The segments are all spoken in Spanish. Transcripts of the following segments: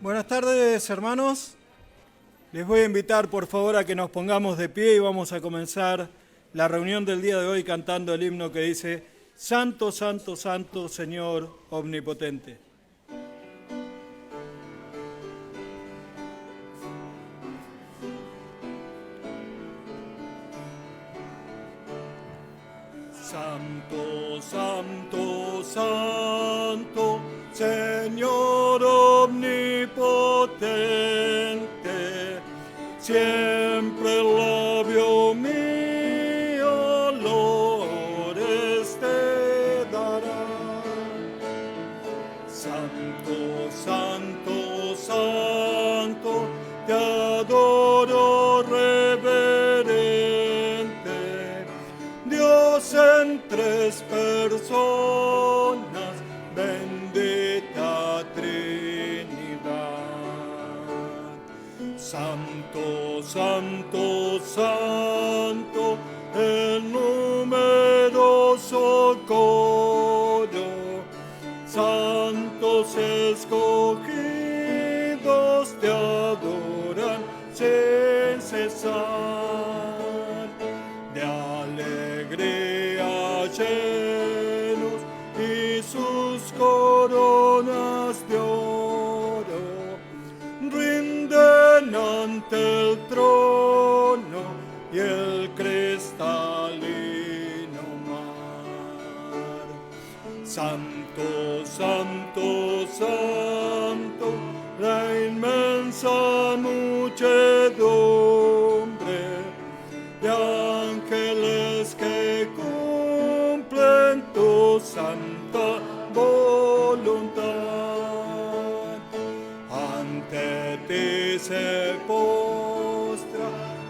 Buenas tardes, hermanos. Les voy a invitar, por favor, a que nos pongamos de pie y vamos a comenzar la reunión del día de hoy cantando el himno que dice: Santo, Santo, Santo, Señor Omnipotente. Santo, Santo, Santo, Señor omnipotente, siempre el labio mío loores te dará. Santo, Santo, Santo, te adoro reverente, Dios en tres personas, bendita Trinidad. Santo, Santo, Santo, el numeroso coro, santos escogidos te adoran sin cesar, de alegría llenos y sus coronas de oro rinden ante el trono y el cristalino mar. Santo, Santo, Santo, la inmensa muchedumbre de ángeles que cumplen tu santa voluntad. Ante ti se postra,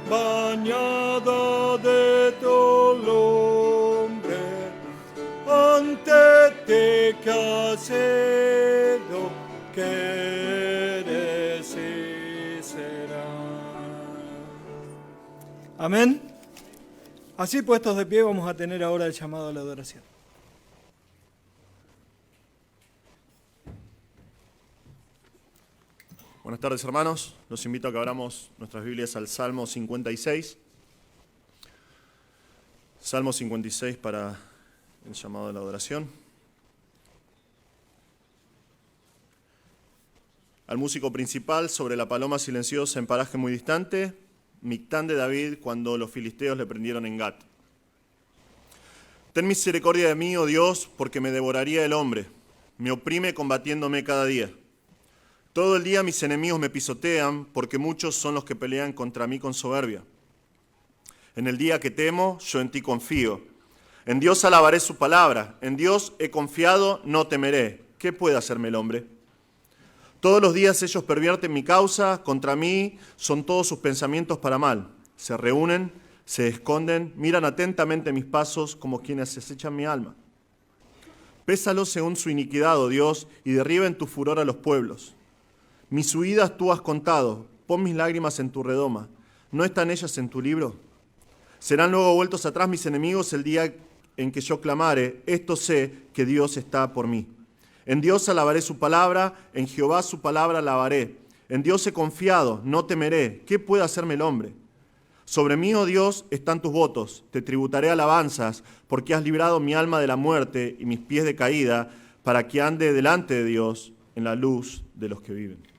bañada de tu lumbre, ante ti que has sido, que eres y serás. Amén. Así puestos de pie vamos a tener ahora el llamado a la adoración. Buenas tardes, hermanos. Los invito a que abramos nuestras Biblias al Salmo 56. Salmo 56 para el llamado a la adoración. Al músico principal sobre la paloma silenciosa en paraje muy distante, Mictán de David cuando los filisteos le prendieron en Gat. Ten misericordia de mí, oh Dios, porque me devoraría el hombre, me oprime combatiéndome cada día. Todo el día mis enemigos me pisotean, porque muchos son los que pelean contra mí con soberbia. En el día que temo, yo en ti confío. En Dios alabaré su palabra, en Dios he confiado, no temeré. ¿Qué puede hacerme el hombre? Todos los días ellos pervierten mi causa, contra mí son todos sus pensamientos para mal. Se reúnen, se esconden, miran atentamente mis pasos como quienes acechan mi alma. Pésalos según su iniquidad, oh Dios, y derriba en tu furor a los pueblos. Mis huidas tú has contado, pon mis lágrimas en tu redoma. ¿No están ellas en tu libro? Serán luego vueltos atrás mis enemigos el día en que yo clamare, esto sé que Dios está por mí. En Dios alabaré su palabra, en Jehová su palabra alabaré. En Dios he confiado, no temeré. ¿Qué puede hacerme el hombre? Sobre mí, oh Dios, están tus votos. Te tributaré alabanzas, porque has librado mi alma de la muerte y mis pies de caída, para que ande delante de Dios en la luz de los que viven.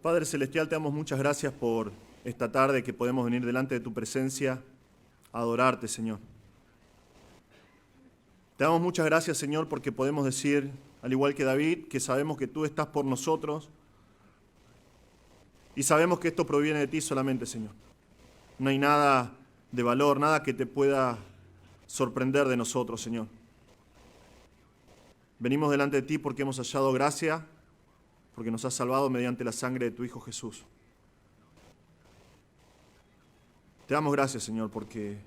Padre Celestial, te damos muchas gracias por esta tarde que podemos venir delante de tu presencia a adorarte, Señor. Te damos muchas gracias, Señor, porque podemos decir, al igual que David, que sabemos que tú estás por nosotros y sabemos que esto proviene de ti solamente, Señor. No hay nada de valor, nada que te pueda sorprender de nosotros, Señor. Venimos delante de ti porque hemos hallado gracia, porque nos has salvado mediante la sangre de tu Hijo Jesús. Te damos gracias, Señor, porque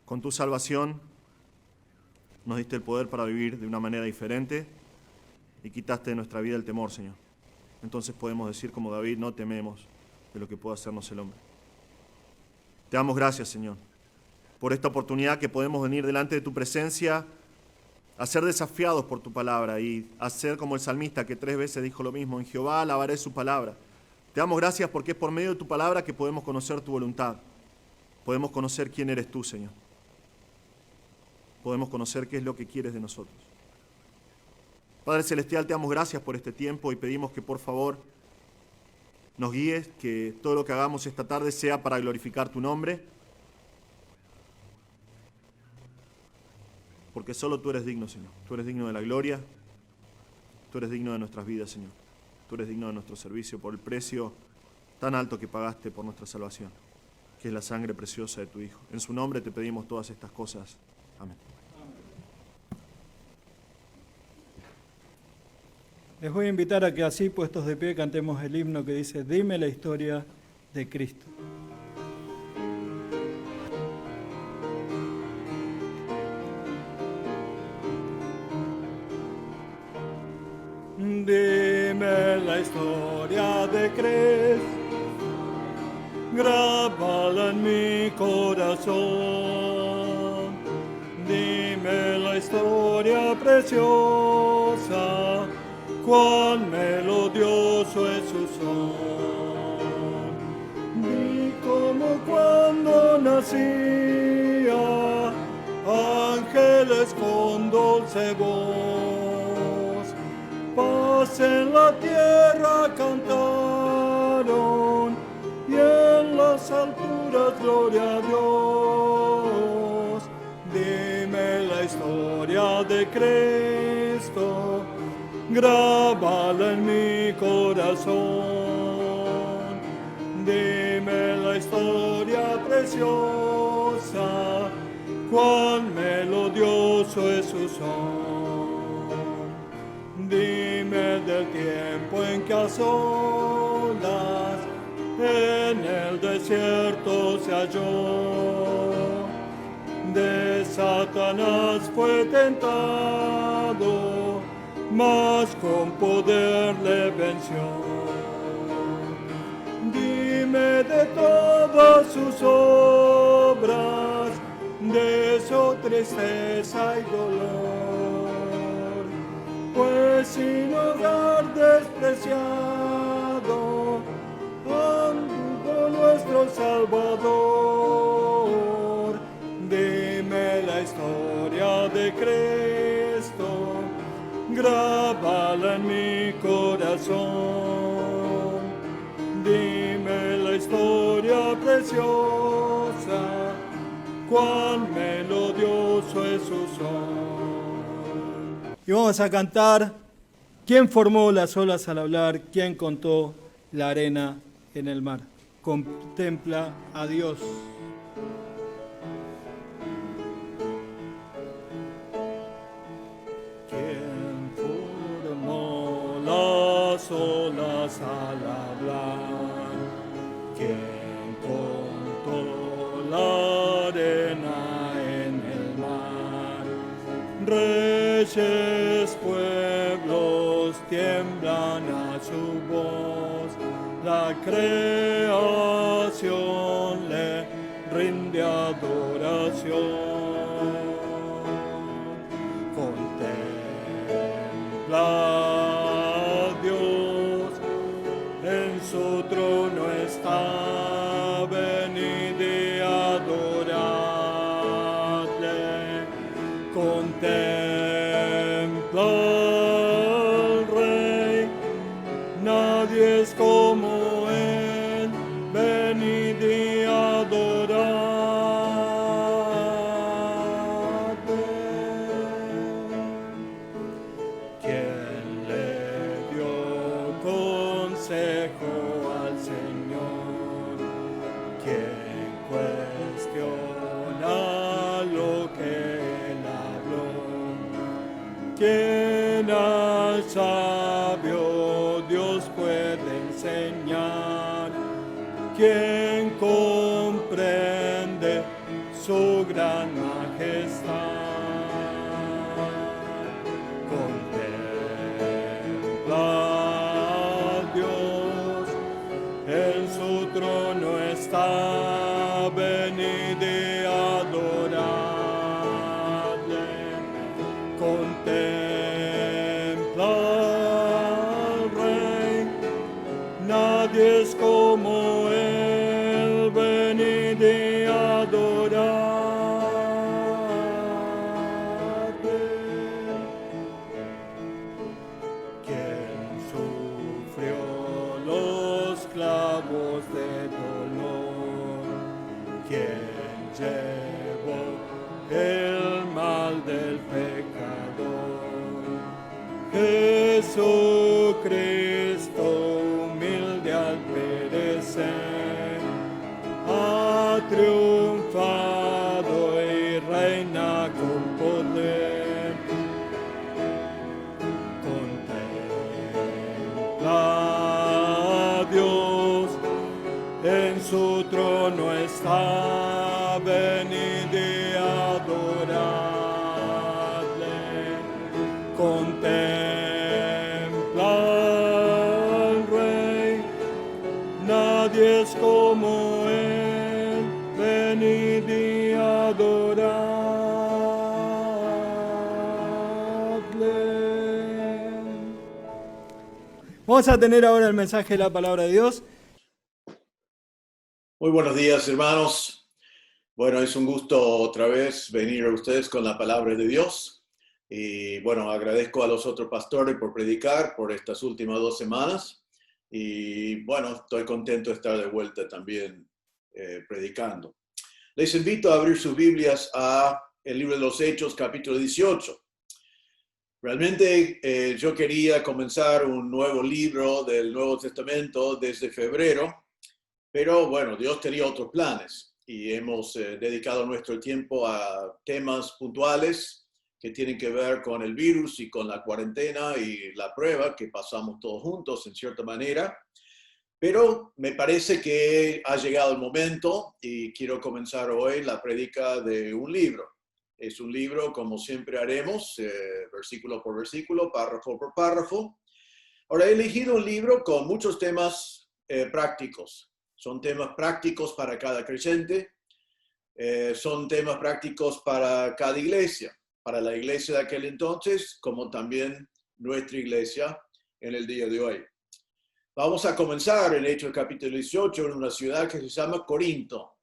con tu salvación nos diste el poder para vivir de una manera diferente y quitaste de nuestra vida el temor, Señor. Entonces podemos decir como David, no tememos de lo que pueda hacernos el hombre. Te damos gracias, Señor, por esta oportunidad que podemos venir delante de tu presencia a ser desafiados por tu palabra y a ser como el salmista que 3 veces dijo lo mismo, en Jehová alabaré su palabra. Te damos gracias porque es por medio de tu palabra que podemos conocer tu voluntad. Podemos conocer quién eres tú, Señor. Podemos conocer qué es lo que quieres de nosotros. Padre Celestial, te damos gracias por este tiempo y pedimos que por favor nos guíes, que todo lo que hagamos esta tarde sea para glorificar tu nombre, porque solo tú eres digno, Señor. Tú eres digno de la gloria, tú eres digno de nuestras vidas, Señor. Tú eres digno de nuestro servicio por el precio tan alto que pagaste por nuestra salvación, que es la sangre preciosa de tu Hijo. En su nombre te pedimos todas estas cosas. Amén. Les voy a invitar a que así, puestos de pie, cantemos el himno que dice, dime la historia de Cristo. Dime la historia de Cristo, grábala en mi corazón. Dime la historia preciosa, cuán melodioso es su son. Vi como cuando nacía, ángeles con dulce voz, paz en la tierra cantaron, y en las alturas gloria a Dios. Dime la historia de Cristo, grábala en mi corazón. Dime la historia preciosa, cuán melodioso es su son. Dime del tiempo en que a solas en el desierto se halló, de Satanás fue tentado, mas con poder le venció. Dime de todas sus obras, de su tristeza y dolor, pues sin hogar despreciado anduvo nuestro Salvador. Dime la historia de Cristo, grábala en mi corazón. Dime la historia preciosa, cuán melodioso es su son. Y vamos a cantar, ¿quién formó las olas al hablar? ¿Quién contó la arena en el mar? Contempla a Dios. Las olas al hablar, quien contó la arena en el mar. Reyes, pueblos tiemblan a su voz, la creación le rinde adoración. Contempla su trono está, venid y adoradle. Contempla al Rey, nadie es Quien al sabio Dios puede enseñar, quien comprende su gran majestad. Contempla a Dios, en su trono está, venid y adoradle. Contempla al Rey, nadie es como él, venid y adoradle. Quien sufrió los clavos de dolor, quien llevó el mal del pecador, Jesucristo humilde al perecer, ha triunfado y reina con poder. Contempla a Dios, en su trono está, venid y adoradle. Contempla al Rey, nadie es como él, venid y adoradle. Vamos a tener ahora el mensaje de la palabra de Dios. Muy buenos días, hermanos. Bueno, es un gusto otra vez venir a ustedes con la palabra de Dios. Y bueno, agradezco a los otros pastores por predicar por estas últimas 2 semanas. Y bueno, estoy contento de estar de vuelta también predicando. Les invito a abrir sus Biblias a el libro de los Hechos, capítulo 18. Realmente yo quería comenzar un nuevo libro del Nuevo Testamento desde febrero, pero bueno, Dios tenía otros planes y hemos dedicado nuestro tiempo a temas puntuales que tienen que ver con el virus y con la cuarentena y la prueba que pasamos todos juntos en cierta manera. Pero me parece que ha llegado el momento y quiero comenzar hoy la prédica de un libro. Es un libro, como siempre haremos, versículo por versículo, párrafo por párrafo. Ahora, he elegido un libro con muchos temas prácticos. Son temas prácticos para cada creyente. Son temas prácticos para cada iglesia. Para la iglesia de aquel entonces, como también nuestra iglesia en el día de hoy. Vamos a comenzar en Hechos capítulo 18 en una ciudad que se llama Corinto.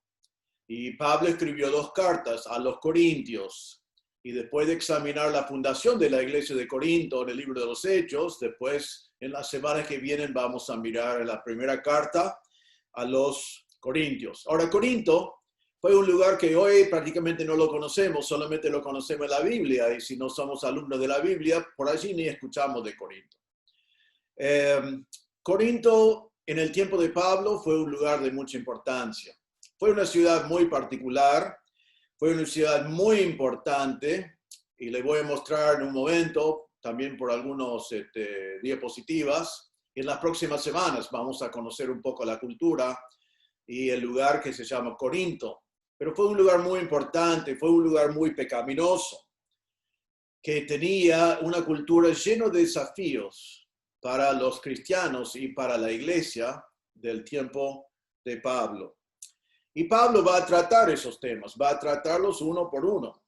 Y Pablo escribió 2 cartas a los corintios. Y después de examinar la fundación de la iglesia de Corinto en el libro de los Hechos, después en las semanas que vienen vamos a mirar la primera carta a los corintios. Ahora, Corinto fue un lugar que hoy prácticamente no lo conocemos, solamente lo conocemos en la Biblia. Y si no somos alumnos de la Biblia, por allí ni escuchamos de Corinto. Corinto, en el tiempo de Pablo, fue un lugar de mucha importancia. Fue una ciudad muy particular, fue una ciudad muy importante, y le voy a mostrar en un momento, también por algunos diapositivas. En las próximas semanas vamos a conocer un poco la cultura y el lugar que se llama Corinto. Pero fue un lugar muy importante, fue un lugar muy pecaminoso, que tenía una cultura llena de desafíos para los cristianos y para la iglesia del tiempo de Pablo. Y Pablo va a tratar esos temas, va a tratarlos uno por uno.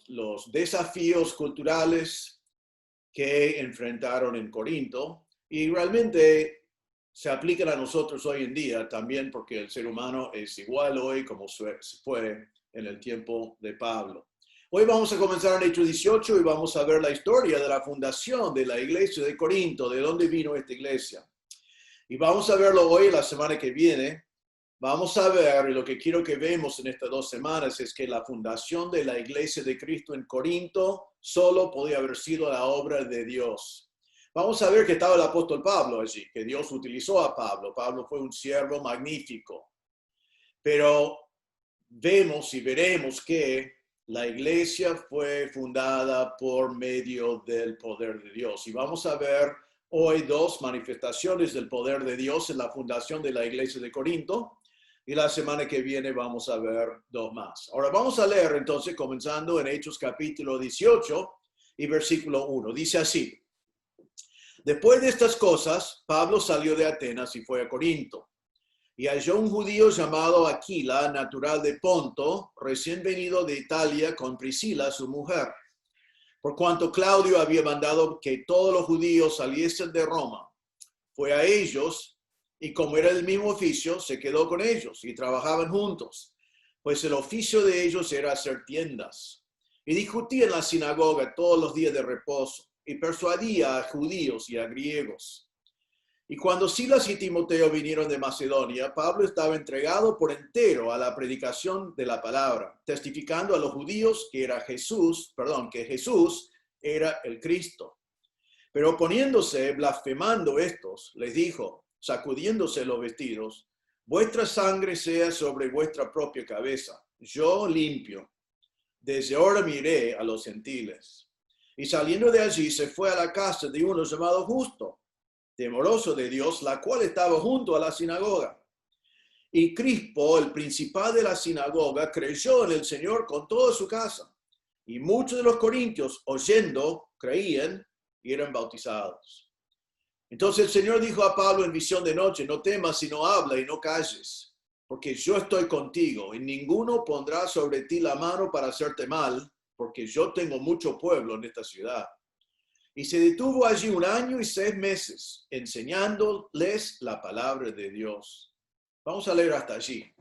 Los desafíos culturales que enfrentaron en Corinto, y realmente se aplican a nosotros hoy en día también, porque el ser humano es igual hoy como fue en el tiempo de Pablo. Hoy vamos a comenzar en Hechos 18 y vamos a ver la historia de la fundación de la iglesia de Corinto, de dónde vino esta iglesia. Y vamos a verlo hoy, la semana que viene. Vamos a ver, y lo que quiero que vemos en estas 2 semanas es que la fundación de la iglesia de Cristo en Corinto solo podía haber sido la obra de Dios. Vamos a ver que estaba el apóstol Pablo allí, que Dios utilizó a Pablo. Pablo fue un siervo magnífico. Pero vemos y veremos que la iglesia fue fundada por medio del poder de Dios. Y vamos a ver hoy dos manifestaciones del poder de Dios en la fundación de la iglesia de Corinto. Y la semana que viene vamos a ver dos más. Ahora vamos a leer entonces, comenzando en Hechos capítulo 18 y versículo 1. Dice así: Después de estas cosas, Pablo salió de Atenas y fue a Corinto. Y halló un judío llamado Aquila, natural de Ponto, recién venido de Italia con Priscila, su mujer. Por cuanto Claudio había mandado que todos los judíos saliesen de Roma, fue a ellos, y como era el mismo oficio, se quedó con ellos y trabajaban juntos, pues el oficio de ellos era hacer tiendas. Y discutía en la sinagoga todos los días de reposo, y persuadía a judíos y a griegos. Y cuando Silas y Timoteo vinieron de Macedonia, Pablo estaba entregado por entero a la predicación de la palabra, testificando a los judíos que Jesús era el Cristo. Pero poniéndose, blasfemando estos, les dijo, sacudiéndose los vestidos: vuestra sangre sea sobre vuestra propia cabeza, yo limpio. Desde ahora miré a los gentiles. Y saliendo de allí se fue a la casa de uno llamado Justo, temoroso de Dios, la cual estaba junto a la sinagoga. Y Crispo, el principal de la sinagoga, creyó en el Señor con toda su casa. Y muchos de los corintios, oyendo, creían y eran bautizados. Entonces el Señor dijo a Pablo en visión de noche: no temas, sino habla y no calles, porque yo estoy contigo, y ninguno pondrá sobre ti la mano para hacerte mal, porque yo tengo mucho pueblo en esta ciudad. Y se detuvo allí 1 año y 6 meses, enseñándoles la palabra de Dios. Vamos a leer hasta allí.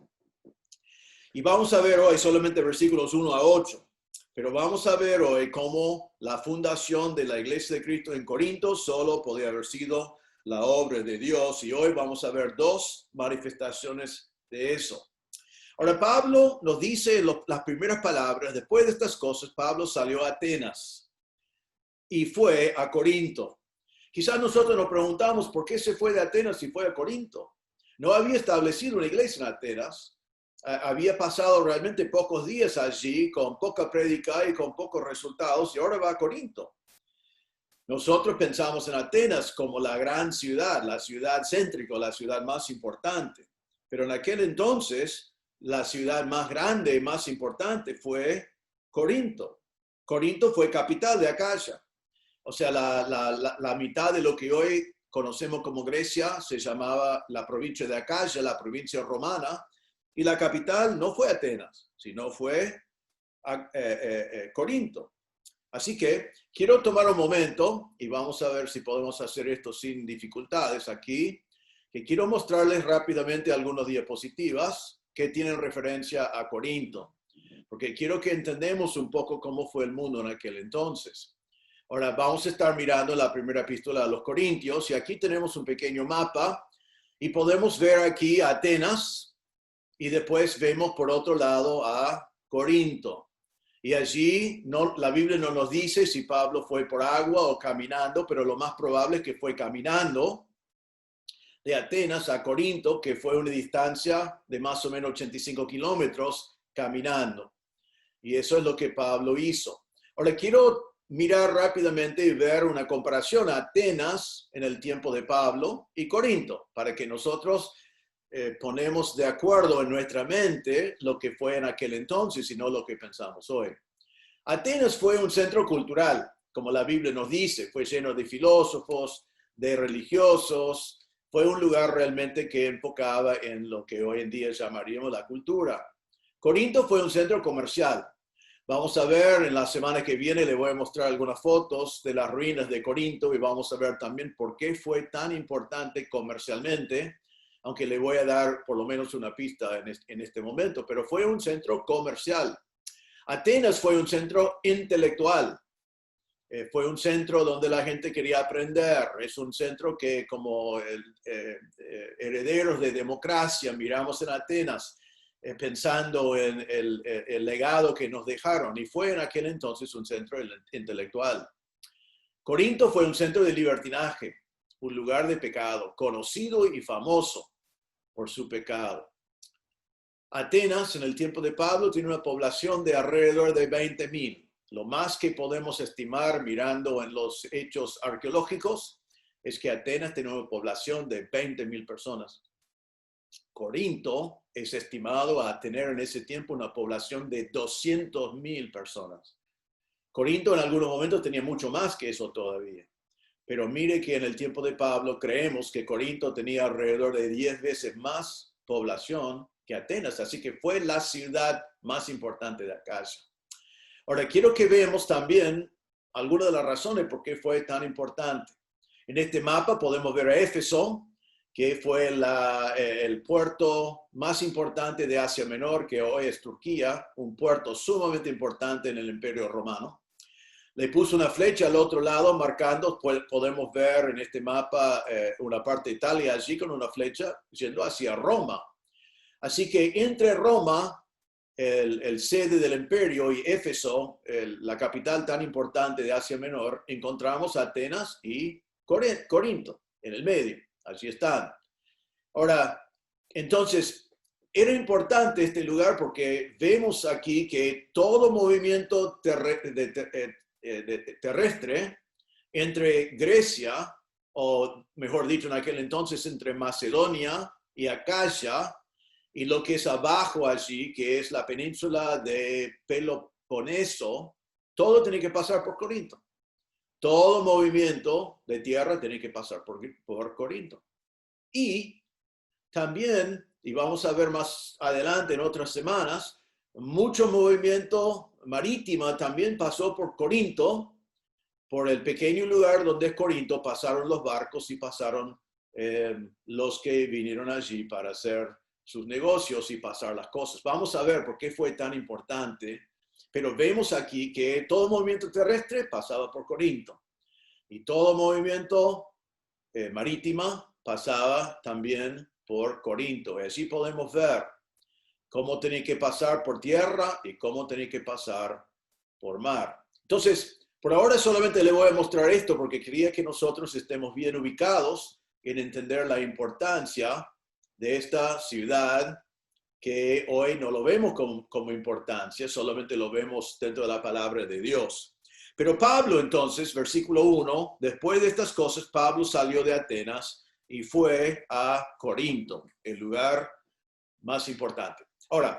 Y vamos a ver hoy solamente versículos 1 a 8. Pero vamos a ver hoy cómo la fundación de la iglesia de Cristo en Corinto solo podía haber sido la obra de Dios. Y hoy vamos a ver dos manifestaciones de eso. Ahora Pablo nos dice las primeras palabras: después de estas cosas, Pablo salió a Atenas y fue a Corinto. Quizás nosotros nos preguntamos por qué se fue de Atenas y fue a Corinto. No había establecido una iglesia en Atenas. Había pasado realmente pocos días allí, con poca prédica y con pocos resultados, y ahora va a Corinto. Nosotros pensamos en Atenas como la gran ciudad, la ciudad céntrica, la ciudad más importante. Pero en aquel entonces, la ciudad más grande y más importante fue Corinto. Corinto fue capital de Acaya. O sea, la mitad de lo que hoy conocemos como Grecia se llamaba la provincia de Acaya, la provincia romana, y la capital no fue Atenas, sino fue Corinto. Así que quiero tomar un momento y vamos a ver si podemos hacer esto sin dificultades aquí, que quiero mostrarles rápidamente algunas diapositivas que tienen referencia a Corinto, porque quiero que entendamos un poco cómo fue el mundo en aquel entonces. Ahora vamos a estar mirando la primera epístola a los Corintios, y aquí tenemos un pequeño mapa y podemos ver aquí a Atenas, y después vemos por otro lado a Corinto. Y allí la Biblia no nos dice si Pablo fue por agua o caminando, pero lo más probable es que fue caminando de Atenas a Corinto, que fue una distancia de más o menos 85 kilómetros caminando. Y eso es lo que Pablo hizo. Ahora quiero mirar rápidamente y ver una comparación a Atenas en el tiempo de Pablo y Corinto, para que nosotros ponemos de acuerdo en nuestra mente lo que fue en aquel entonces y no lo que pensamos hoy. Atenas fue un centro cultural, como la Biblia nos dice, fue lleno de filósofos, de religiosos, fue un lugar realmente que enfocaba en lo que hoy en día llamaríamos la cultura. Corinto fue un centro comercial. Vamos a ver en la semana que viene, le voy a mostrar algunas fotos de las ruinas de Corinto y vamos a ver también por qué fue tan importante comercialmente, aunque le voy a dar por lo menos una pista en este momento, pero fue un centro comercial. Atenas fue un centro intelectual, fue un centro donde la gente quería aprender, es un centro que como herederos de democracia miramos en Atenas, pensando en el legado que nos dejaron, y fue en aquel entonces un centro intelectual. Corinto fue un centro de libertinaje, un lugar de pecado, conocido y famoso por su pecado. Atenas en el tiempo de Pablo tiene una población de alrededor de 20,000. Lo más que podemos estimar mirando en los hechos arqueológicos es que Atenas tiene una población de 20,000 personas. Corinto es estimado a tener en ese tiempo una población de 200,000 personas. Corinto en algunos momentos tenía mucho más que eso todavía. Pero mire que en el tiempo de Pablo creemos que Corinto tenía alrededor de 10 veces más población que Atenas, así que fue la ciudad más importante de Acaya. Ahora, quiero que veamos también algunas de las razones por qué fue tan importante. En este mapa podemos ver a Éfeso, que fue el puerto más importante de Asia Menor, que hoy es Turquía, un puerto sumamente importante en el Imperio Romano. Le puso una flecha al otro lado marcando, podemos ver en este mapa una parte de Italia allí con una flecha yendo hacia Roma. Así que entre Roma, el sede del imperio, y Éfeso, la capital tan importante de Asia Menor, encontramos Atenas y Corinto en el medio. Allí están. Ahora, entonces, era importante este lugar porque vemos aquí que todo movimiento terrestre entre Grecia, o mejor dicho en aquel entonces entre Macedonia y Acaya, y lo que es abajo allí, que es la península de Peloponeso, todo tiene que pasar por Corinto. Todo movimiento de tierra tiene que pasar por Corinto. Y también, y vamos a ver más adelante en otras semanas, mucho movimiento marítimo también pasó por Corinto, por el pequeño lugar donde es Corinto, pasaron los barcos y pasaron los que vinieron allí para hacer sus negocios y pasar las cosas. Vamos a ver por qué fue tan importante, pero vemos aquí que todo movimiento terrestre pasaba por Corinto y todo movimiento marítimo pasaba también por Corinto. Y así podemos ver cómo tenía que pasar por tierra y cómo tenía que pasar por mar. Entonces, por ahora solamente le voy a mostrar esto porque quería que nosotros estemos bien ubicados en entender la importancia de esta ciudad que hoy no lo vemos como importancia, solamente lo vemos dentro de la palabra de Dios. Pero Pablo entonces, versículo 1, después de estas cosas, Pablo salió de Atenas y fue a Corinto, el lugar más importante. Ahora,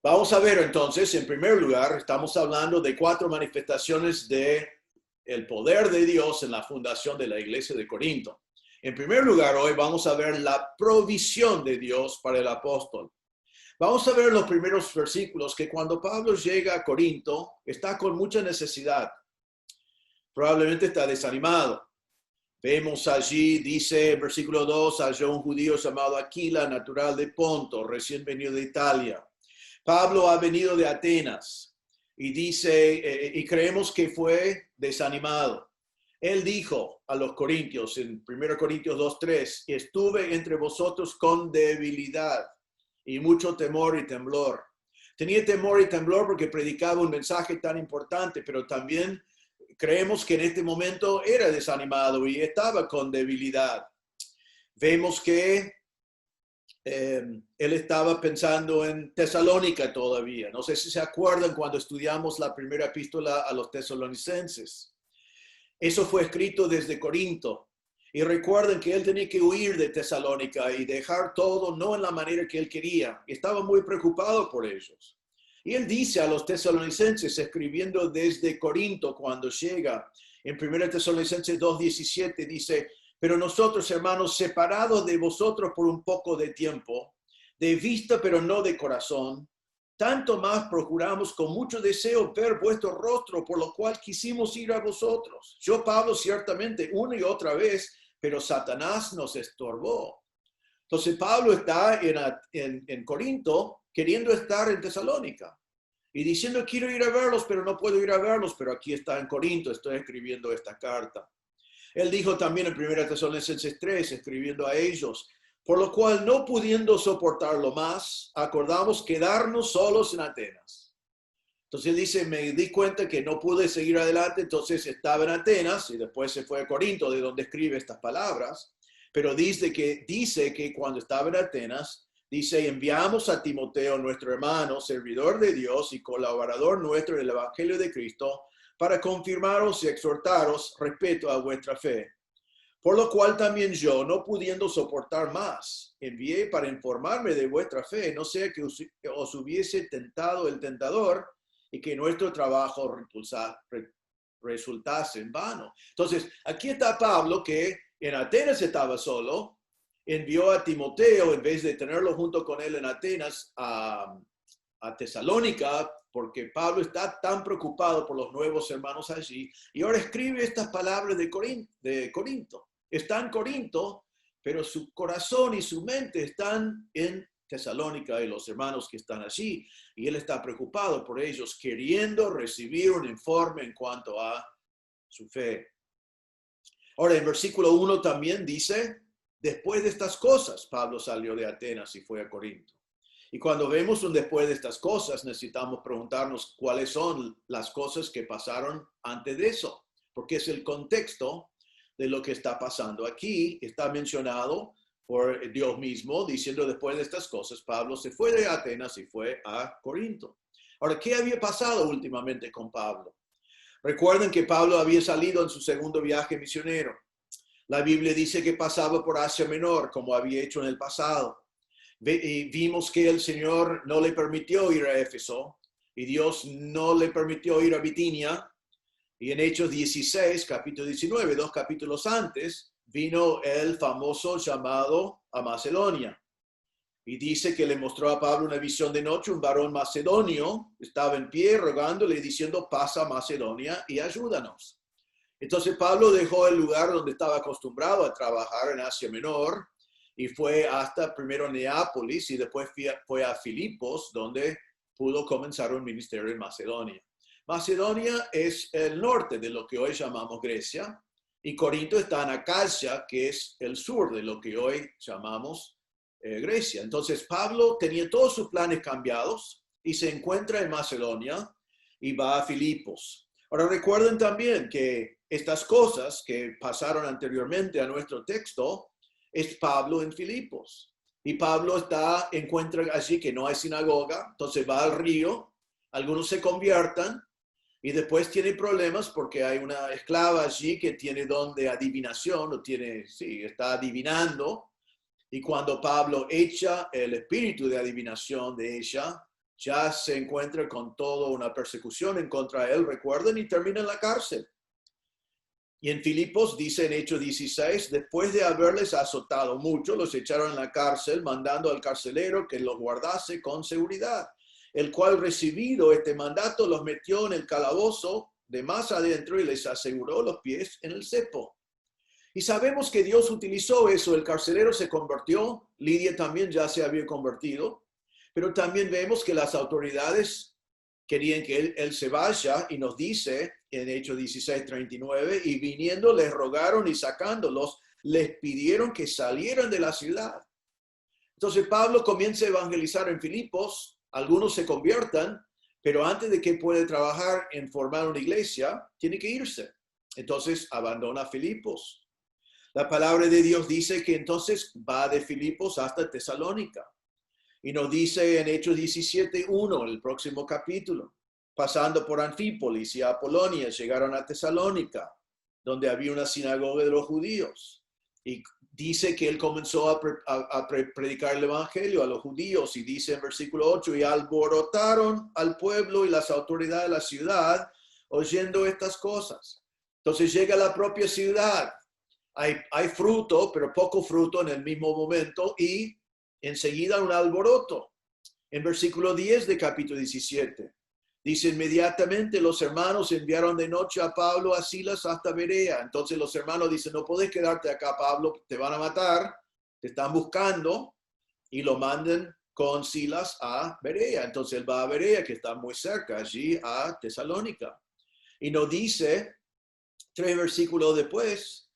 vamos a ver entonces, en primer lugar, estamos hablando de 4 manifestaciones del poder de Dios en la fundación de la iglesia de Corinto. En primer lugar, hoy vamos a ver la provisión de Dios para el apóstol. Vamos a ver los primeros versículos que cuando Pablo llega a Corinto, está con mucha necesidad. Probablemente está desanimado. Vemos allí, dice en versículo 2, halló un judío llamado Aquila, natural de Ponto, recién venido de Italia. Pablo ha venido de Atenas y dice, y creemos que fue desanimado. Él dijo a los corintios en 1 Corintios 2:3, estuve entre vosotros con debilidad y mucho temor y temblor. Tenía temor y temblor porque predicaba un mensaje tan importante, pero también creemos que en este momento era desanimado y estaba con debilidad. Vemos que él estaba pensando en Tesalónica todavía. No sé si se acuerdan cuando estudiamos la primera epístola a los tesalonicenses. Eso fue escrito desde Corinto. Y recuerden que él tenía que huir de Tesalónica y dejar todo no en la manera que él quería. Estaba muy preocupado por ellos. Y él dice a los tesalonicenses, escribiendo desde Corinto cuando llega, en 1 Tesalonicenses 2:17, dice, pero nosotros, hermanos, separados de vosotros por un poco de tiempo, de vista pero no de corazón, tanto más procuramos con mucho deseo ver vuestro rostro, por lo cual quisimos ir a vosotros. Yo, Pablo, ciertamente, una y otra vez, pero Satanás nos estorbó. Entonces, Pablo está en Corinto queriendo estar en Tesalónica y diciendo, quiero ir a verlos, pero no puedo ir a verlos, pero aquí está en Corinto, estoy escribiendo esta carta. Él dijo también en 1 Tesalonicenses 3, escribiendo a ellos, por lo cual, no pudiendo soportarlo más, acordamos quedarnos solos en Atenas. Entonces él dice, me di cuenta que no pude seguir adelante, entonces estaba en Atenas y después se fue a Corinto, de donde escribe estas palabras. Pero dice que cuando estaba en Atenas, Dice, enviamos a Timoteo, nuestro hermano, servidor de Dios y colaborador nuestro del Evangelio de Cristo, para confirmaros y exhortaros respecto a vuestra fe. Por lo cual también yo, no pudiendo soportar más, envié para informarme de vuestra fe, no sea que os hubiese tentado el tentador y que nuestro trabajo resultase en vano. Entonces, aquí está Pablo, que en Atenas estaba solo, envió a Timoteo, en vez de tenerlo junto con él en Atenas, a Tesalónica, porque Pablo está tan preocupado por los nuevos hermanos allí, y ahora escribe estas palabras de Corinto. Está en Corinto, pero su corazón y su mente están en Tesalónica y los hermanos que están allí, y él está preocupado por ellos, queriendo recibir un informe en cuanto a su fe. Ahora, en versículo 1 también dice, después de estas cosas, Pablo salió de Atenas y fue a Corinto. Y cuando vemos un después de estas cosas, necesitamos preguntarnos cuáles son las cosas que pasaron antes de eso, porque es el contexto de lo que está pasando aquí. Está mencionado por Dios mismo, diciendo después de estas cosas, Pablo se fue de Atenas y fue a Corinto. Ahora, ¿qué había pasado últimamente con Pablo? Recuerden que Pablo había salido en su segundo viaje misionero. La Biblia dice que pasaba por Asia Menor, como había hecho en el pasado. Y vimos que el Señor no le permitió ir a Éfeso y Dios no le permitió ir a Bitinia. Y en Hechos 16, capítulo 19, 2 capítulos antes, vino el famoso llamado a Macedonia. Y dice que le mostró a Pablo una visión de noche, un varón macedonio estaba en pie rogándole, diciendo, pasa a Macedonia y ayúdanos. Entonces Pablo dejó el lugar donde estaba acostumbrado a trabajar en Asia Menor y fue hasta primero Neápolis y después fue a Filipos, donde pudo comenzar un ministerio en Macedonia. Macedonia es el norte de lo que hoy llamamos Grecia y Corinto está en Acacia, que es el sur de lo que hoy llamamos Grecia. Entonces Pablo tenía todos sus planes cambiados y se encuentra en Macedonia y va a Filipos. Ahora recuerden también que estas cosas que pasaron anteriormente a nuestro texto es Pablo en Filipos. Y Pablo encuentra allí que no hay sinagoga, entonces va al río, algunos se conviertan y después tiene problemas porque hay una esclava allí que tiene don de adivinación, está adivinando. Y cuando Pablo echa el espíritu de adivinación de ella, ya se encuentra con toda una persecución en contra de él, recuerden, y termina en la cárcel. Y en Filipos dice en Hechos 16, después de haberles azotado mucho, los echaron en la cárcel, mandando al carcelero que los guardase con seguridad, el cual, recibido este mandato, los metió en el calabozo de más adentro y les aseguró los pies en el cepo. Y sabemos que Dios utilizó eso, el carcelero se convirtió, Lidia también ya se había convertido, pero también vemos que las autoridades querían que él se vaya y nos dice en Hechos 16:39, y viniendo les rogaron y sacándolos, les pidieron que salieran de la ciudad. Entonces Pablo comienza a evangelizar en Filipos, algunos se conviertan, pero antes de que pueda trabajar en formar una iglesia, tiene que irse. Entonces abandona Filipos. La palabra de Dios dice que entonces va de Filipos hasta Tesalónica. Y nos dice en Hechos 17:1, el próximo capítulo, pasando por Anfípolis y Apolonia, llegaron a Tesalónica, donde había una sinagoga de los judíos. Y dice que él comenzó a predicar el evangelio a los judíos. Y dice en versículo 8, y alborotaron al pueblo y las autoridades de la ciudad oyendo estas cosas. Entonces llega a la propia ciudad. Hay fruto, pero poco fruto en el mismo momento, y enseguida un alboroto. En versículo 10 de capítulo 17, dice, inmediatamente los hermanos enviaron de noche a Pablo, a Silas hasta Berea. Entonces los hermanos dicen, no podés quedarte acá, Pablo, te van a matar, te están buscando, y lo mandan con Silas a Berea. Entonces él va a Berea, que está muy cerca, allí a Tesalónica. Y nos dice, 3 versículos después,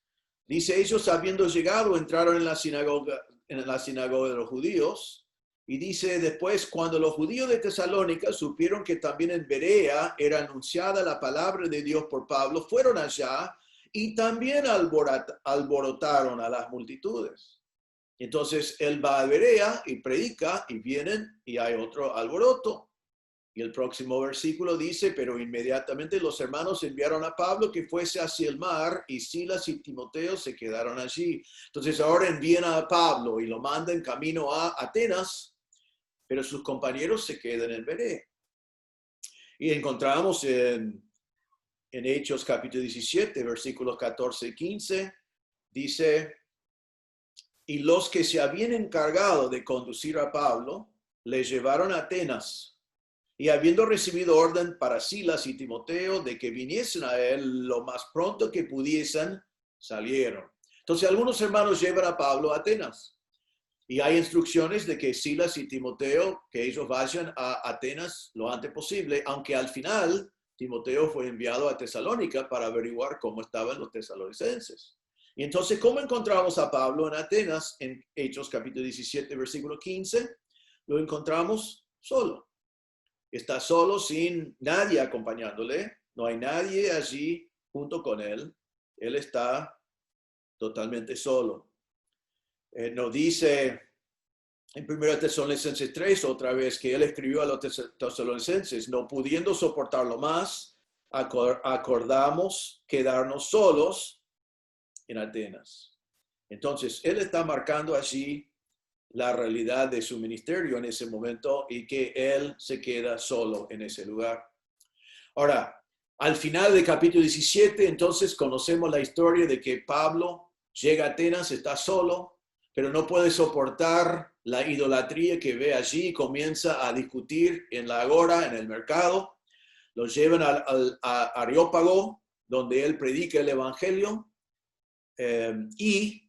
dice, ellos habiendo llegado, entraron en la sinagoga de los judíos, y dice después, cuando los judíos de Tesalónica supieron que también en Berea era anunciada la palabra de Dios por Pablo, fueron allá y también alborotaron a las multitudes. Entonces él va a Berea y predica y vienen y hay otro alboroto. Y el próximo versículo dice, pero inmediatamente los hermanos enviaron a Pablo que fuese hacia el mar y Silas y Timoteo se quedaron allí. Entonces ahora envían a Pablo y lo mandan camino a Atenas, pero sus compañeros se quedan en Berea. Y encontramos en Hechos capítulo 17, versículos 14 y 15, dice, y los que se habían encargado de conducir a Pablo, le llevaron a Atenas. Y habiendo recibido orden para Silas y Timoteo de que viniesen a él lo más pronto que pudiesen, salieron. Entonces algunos hermanos llevan a Pablo a Atenas. Y hay instrucciones de que Silas y Timoteo, que ellos vayan a Atenas lo antes posible, aunque al final Timoteo fue enviado a Tesalónica para averiguar cómo estaban los tesalonicenses. Y entonces, ¿cómo encontramos a Pablo en Atenas? En Hechos capítulo 17, versículo 15, lo encontramos solo. Está solo, sin nadie acompañándole. No hay nadie allí junto con él. Él está totalmente solo. Nos dice en 1 Tesalonicenses 3, otra vez, que él escribió a los tesalonicenses, no pudiendo soportarlo más, acordamos quedarnos solos en Atenas. Entonces, él está marcando allí la realidad de su ministerio en ese momento y que él se queda solo en ese lugar. Ahora, al final del capítulo 17, entonces conocemos la historia de que Pablo llega a Atenas, está solo, pero no puede soportar la idolatría que ve allí y comienza a discutir en la agora, en el mercado. Lo llevan a Areópago, donde él predica el evangelio, y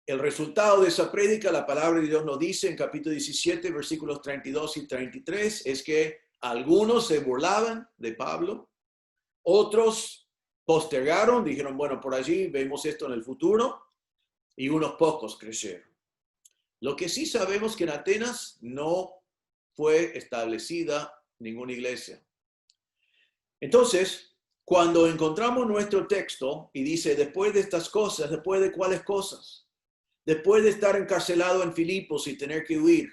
el resultado de esa prédica, la palabra de Dios nos dice en capítulo 17, versículos 32 y 33, es que algunos se burlaban de Pablo, otros postergaron, dijeron, bueno, por allí vemos esto en el futuro, y unos pocos creyeron. Lo que sí sabemos que en Atenas no fue establecida ninguna iglesia. Entonces, cuando encontramos nuestro texto y dice, después de estas cosas, ¿después de cuáles cosas? Después de estar encarcelado en Filipos y tener que huir,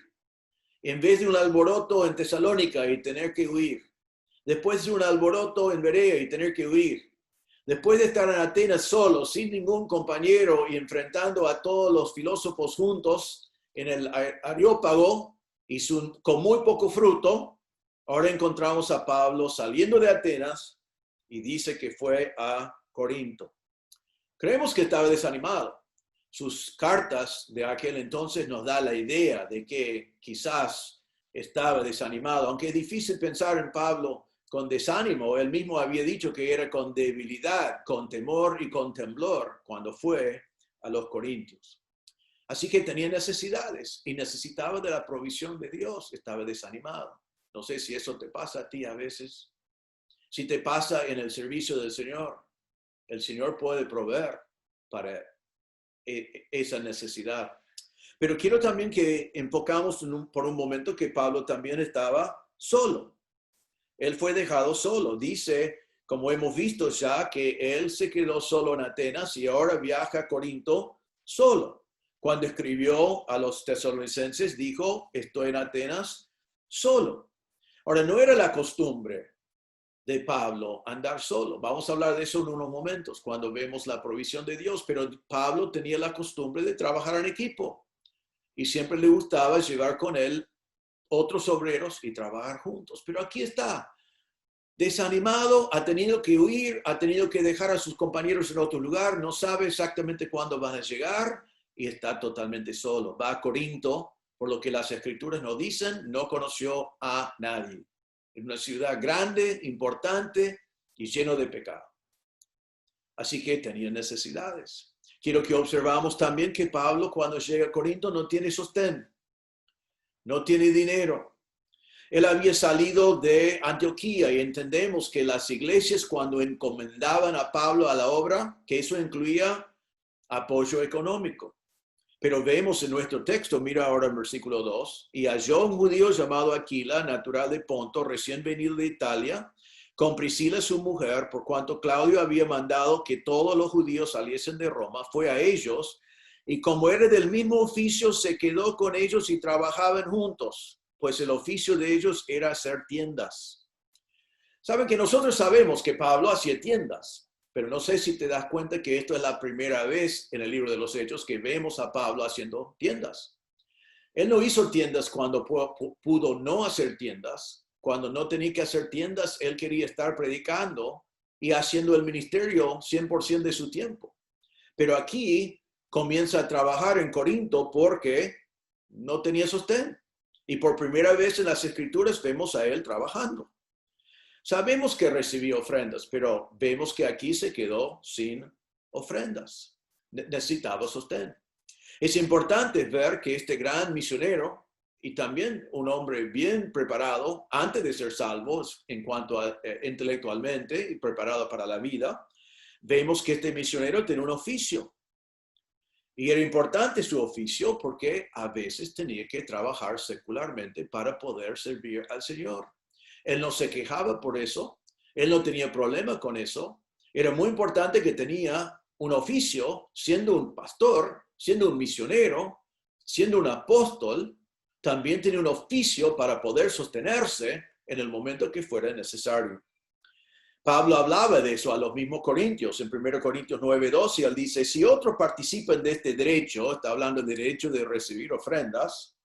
en vez de un alboroto en Tesalónica y tener que huir, después de un alboroto en Berea y tener que huir, después de estar en Atenas solo, sin ningún compañero y enfrentando a todos los filósofos juntos en el Areópago y con muy poco fruto, ahora encontramos a Pablo saliendo de Atenas y dice que fue a Corinto. Creemos que estaba desanimado. Sus cartas de aquel entonces nos da la idea de que quizás estaba desanimado, aunque es difícil pensar en Pablo con desánimo. Él mismo había dicho que era con debilidad, con temor y con temblor cuando fue a los Corintios. Así que tenía necesidades y necesitaba de la provisión de Dios, estaba desanimado. No sé si eso te pasa a ti a veces. Si te pasa en el servicio del Señor, el Señor puede proveer para esa necesidad. Pero quiero también que enfocamos por un momento que Pablo también estaba solo. Él fue dejado solo. Dice, como hemos visto ya, que él se quedó solo en Atenas y ahora viaja a Corinto solo. Cuando escribió a los tesalonicenses, dijo, estoy en Atenas solo. Ahora, no era la costumbre de Pablo andar solo. Vamos a hablar de eso en unos momentos cuando vemos la provisión de Dios, pero Pablo tenía la costumbre de trabajar en equipo y siempre le gustaba llevar con él otros obreros y trabajar juntos. Pero aquí está, desanimado, ha tenido que huir, ha tenido que dejar a sus compañeros en otro lugar, no sabe exactamente cuándo van a llegar y está totalmente solo. Va a Corinto, por lo que las escrituras nos dicen, no conoció a nadie. En una ciudad grande, importante y lleno de pecado. Así que tenía necesidades. Quiero que observamos también que Pablo cuando llega a Corinto no tiene sostén, no tiene dinero. Él había salido de Antioquía y entendemos que las iglesias cuando encomendaban a Pablo a la obra, que eso incluía apoyo económico. Pero vemos en nuestro texto, mira ahora en versículo 2, y halló un judío llamado Aquila, natural de Ponto, recién venido de Italia, con Priscila su mujer, por cuanto Claudio había mandado que todos los judíos saliesen de Roma, fue a ellos Y como era del mismo oficio, se quedó con ellos y trabajaban juntos, pues el oficio de ellos era hacer tiendas. Saben que nosotros sabemos que Pablo hacía tiendas, pero no sé si te das cuenta que esto es la primera vez en el libro de los Hechos que vemos a Pablo haciendo tiendas. Él no hizo tiendas cuando pudo no hacer tiendas. Cuando no tenía que hacer tiendas, él quería estar predicando y haciendo el ministerio 100% de su tiempo. Pero aquí comienza a trabajar en Corinto porque no tenía sostén. Y por primera vez en las Escrituras vemos a él trabajando. Sabemos que recibió ofrendas, pero vemos que aquí se quedó sin ofrendas. Necesitaba sostén. Es importante ver que este gran misionero y también un hombre bien preparado antes de ser salvo en cuanto a intelectualmente y preparado para la vida, vemos que este misionero tiene un oficio. Y era importante su oficio porque a veces tenía que trabajar secularmente para poder servir al Señor. Él no se quejaba por eso, él no tenía problema con eso. Era muy importante que tenía un oficio, siendo un pastor, siendo un misionero, siendo un apóstol, también tenía un oficio para poder sostenerse en el momento que fuera necesario. Pablo hablaba de eso a los mismos corintios, en 1 Corintios 9:12, él dice, si otros participan de este derecho, está hablando del derecho de recibir ofrendas,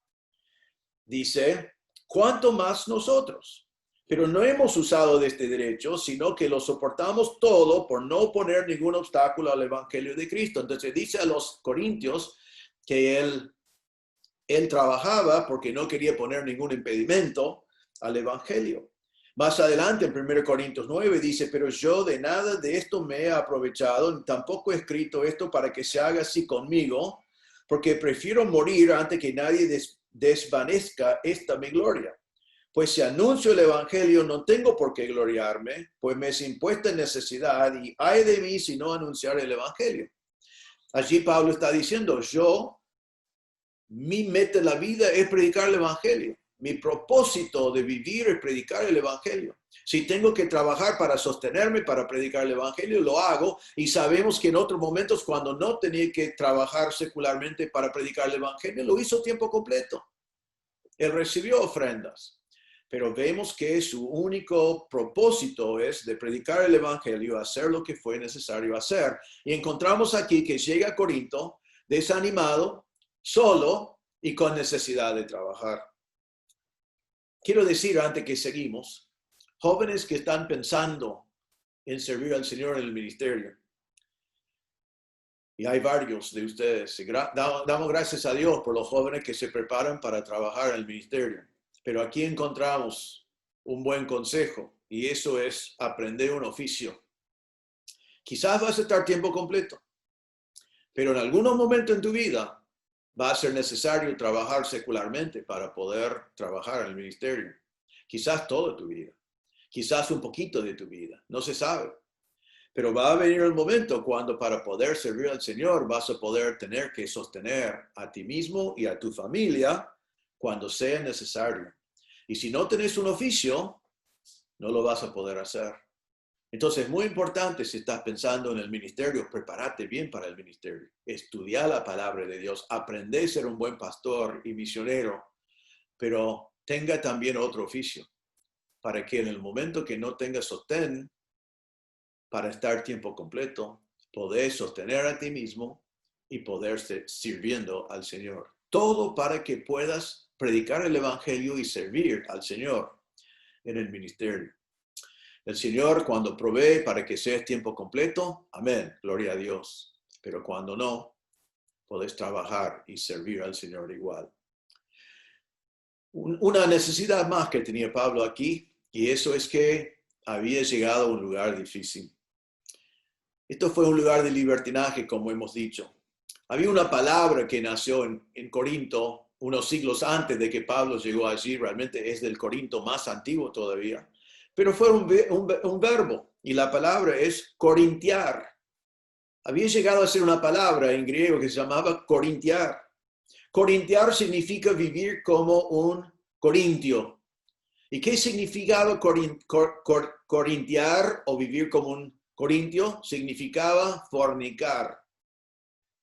dice, ¿cuánto más nosotros? Pero no hemos usado de este derecho, sino que lo soportamos todo por no poner ningún obstáculo al evangelio de Cristo. Entonces dice a los corintios que él trabajaba porque no quería poner ningún impedimento al evangelio. Más adelante, en 1 Corintios 9, dice, pero yo de nada de esto me he aprovechado, ni tampoco he escrito esto para que se haga así conmigo, porque prefiero morir antes que nadie desvanezca esta mi gloria. Pues si anuncio el evangelio, no tengo por qué gloriarme, pues me es impuesta necesidad y ay de mí si no anunciar el evangelio. Allí Pablo está diciendo, mi meta en la vida es predicar el evangelio. Mi propósito de vivir es predicar el evangelio. Si tengo que trabajar para sostenerme, para predicar el evangelio, lo hago. Y sabemos que en otros momentos, cuando no tenía que trabajar secularmente para predicar el evangelio, lo hizo tiempo completo. Él recibió ofrendas. Pero vemos que su único propósito es de predicar el evangelio, hacer lo que fue necesario hacer. Y encontramos aquí que llega a Corinto desanimado, solo y con necesidad de trabajar. Quiero decir, antes que seguimos, jóvenes que están pensando en servir al Señor en el ministerio, y hay varios de ustedes, damos gracias a Dios por los jóvenes que se preparan para trabajar en el ministerio. Pero aquí encontramos un buen consejo y eso es aprender un oficio. Quizás vas a estar tiempo completo, pero en algunos momentos en tu vida va a ser necesario trabajar secularmente para poder trabajar en el ministerio. Quizás toda tu vida, quizás un poquito de tu vida, no se sabe. Pero va a venir el momento cuando para poder servir al Señor vas a poder tener que sostener a ti mismo y a tu familia cuando sea necesario. Y si no tenés un oficio, no lo vas a poder hacer. Entonces es muy importante, si estás pensando en el ministerio, prepárate bien para el ministerio. Estudia la palabra de Dios, aprende a ser un buen pastor y misionero, pero tenga también otro oficio, para que en el momento que no tengas sostén para estar tiempo completo, podés sostener a ti mismo y poder estar sirviendo al Señor. Todo para que puedas predicar el evangelio y servir al Señor en el ministerio. El Señor, cuando provee para que seas tiempo completo, amén, gloria a Dios. Pero cuando no, podés trabajar y servir al Señor igual. Una necesidad más que tenía Pablo aquí, y eso es que había llegado a un lugar difícil. Esto fue un lugar de libertinaje, como hemos dicho. Había una palabra que nació en Corinto unos siglos antes de que Pablo llegó allí, realmente es del Corinto más antiguo todavía, pero fue un verbo, y la palabra es corintiar. Había llegado a ser una palabra en griego que se llamaba corintiar. Corintiar significa vivir como un corintio. ¿Y qué significaba corintiar o vivir como un corintio? Significaba fornicar.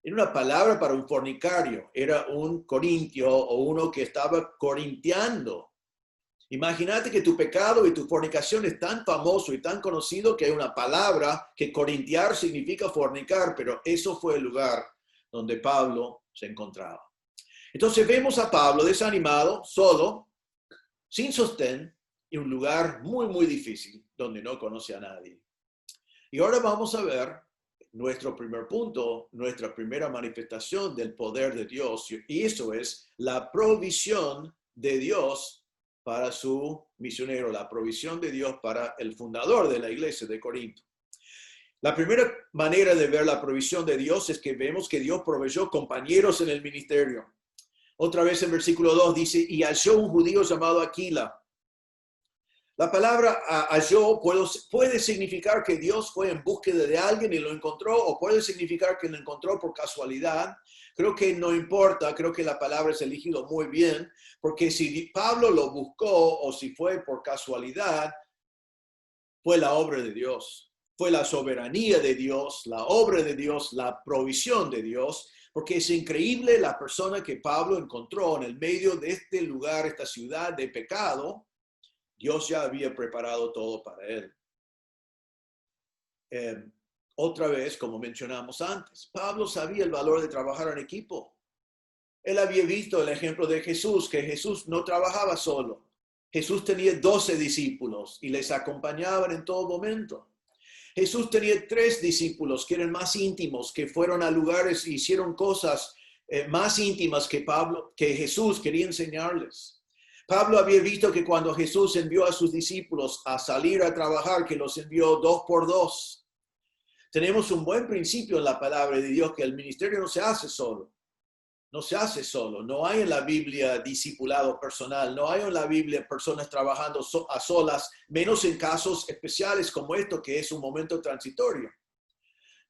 Era una palabra para un fornicario, era un corintio o uno que estaba corintiando. Imagínate que tu pecado y tu fornicación es tan famoso y tan conocido que hay una palabra que corintiar significa fornicar, pero eso fue el lugar donde Pablo se encontraba. Entonces vemos a Pablo desanimado, solo, sin sostén, en un lugar muy, muy difícil, donde no conoce a nadie. Y ahora vamos a ver nuestro primer punto, nuestra primera manifestación del poder de Dios, y eso es la provisión de Dios para su misionero, la provisión de Dios para el fundador de la iglesia de Corinto. La primera manera de ver la provisión de Dios es que vemos que Dios proveyó compañeros en el ministerio. Otra vez en versículo 2 dice, y halló un judío llamado Aquila. La palabra halló puede significar que Dios fue en búsqueda de alguien y lo encontró, o puede significar que lo encontró por casualidad. Creo que no importa, creo que la palabra es elegido muy bien, porque si Pablo lo buscó o si fue por casualidad, fue la obra de Dios, fue la soberanía de Dios, la obra de Dios, la provisión de Dios, porque es increíble la persona que Pablo encontró en el medio de este lugar, esta ciudad de pecado. Dios ya había preparado todo para él. Otra vez, como mencionamos antes, Pablo sabía el valor de trabajar en equipo. Él había visto el ejemplo de Jesús, que Jesús no trabajaba solo. Jesús tenía 12 discípulos y les acompañaban en todo momento. Jesús tenía 3 discípulos que eran más íntimos, que fueron a lugares y hicieron cosas más íntimas que Jesús quería enseñarles. Pablo había visto que cuando Jesús envió a sus discípulos a salir a trabajar, que los envió 2 por 2. Tenemos un buen principio en la palabra de Dios, que el ministerio no se hace solo. No se hace solo. No hay en la Biblia discipulado personal. No hay en la Biblia personas trabajando a solas, menos en casos especiales como esto, que es un momento transitorio.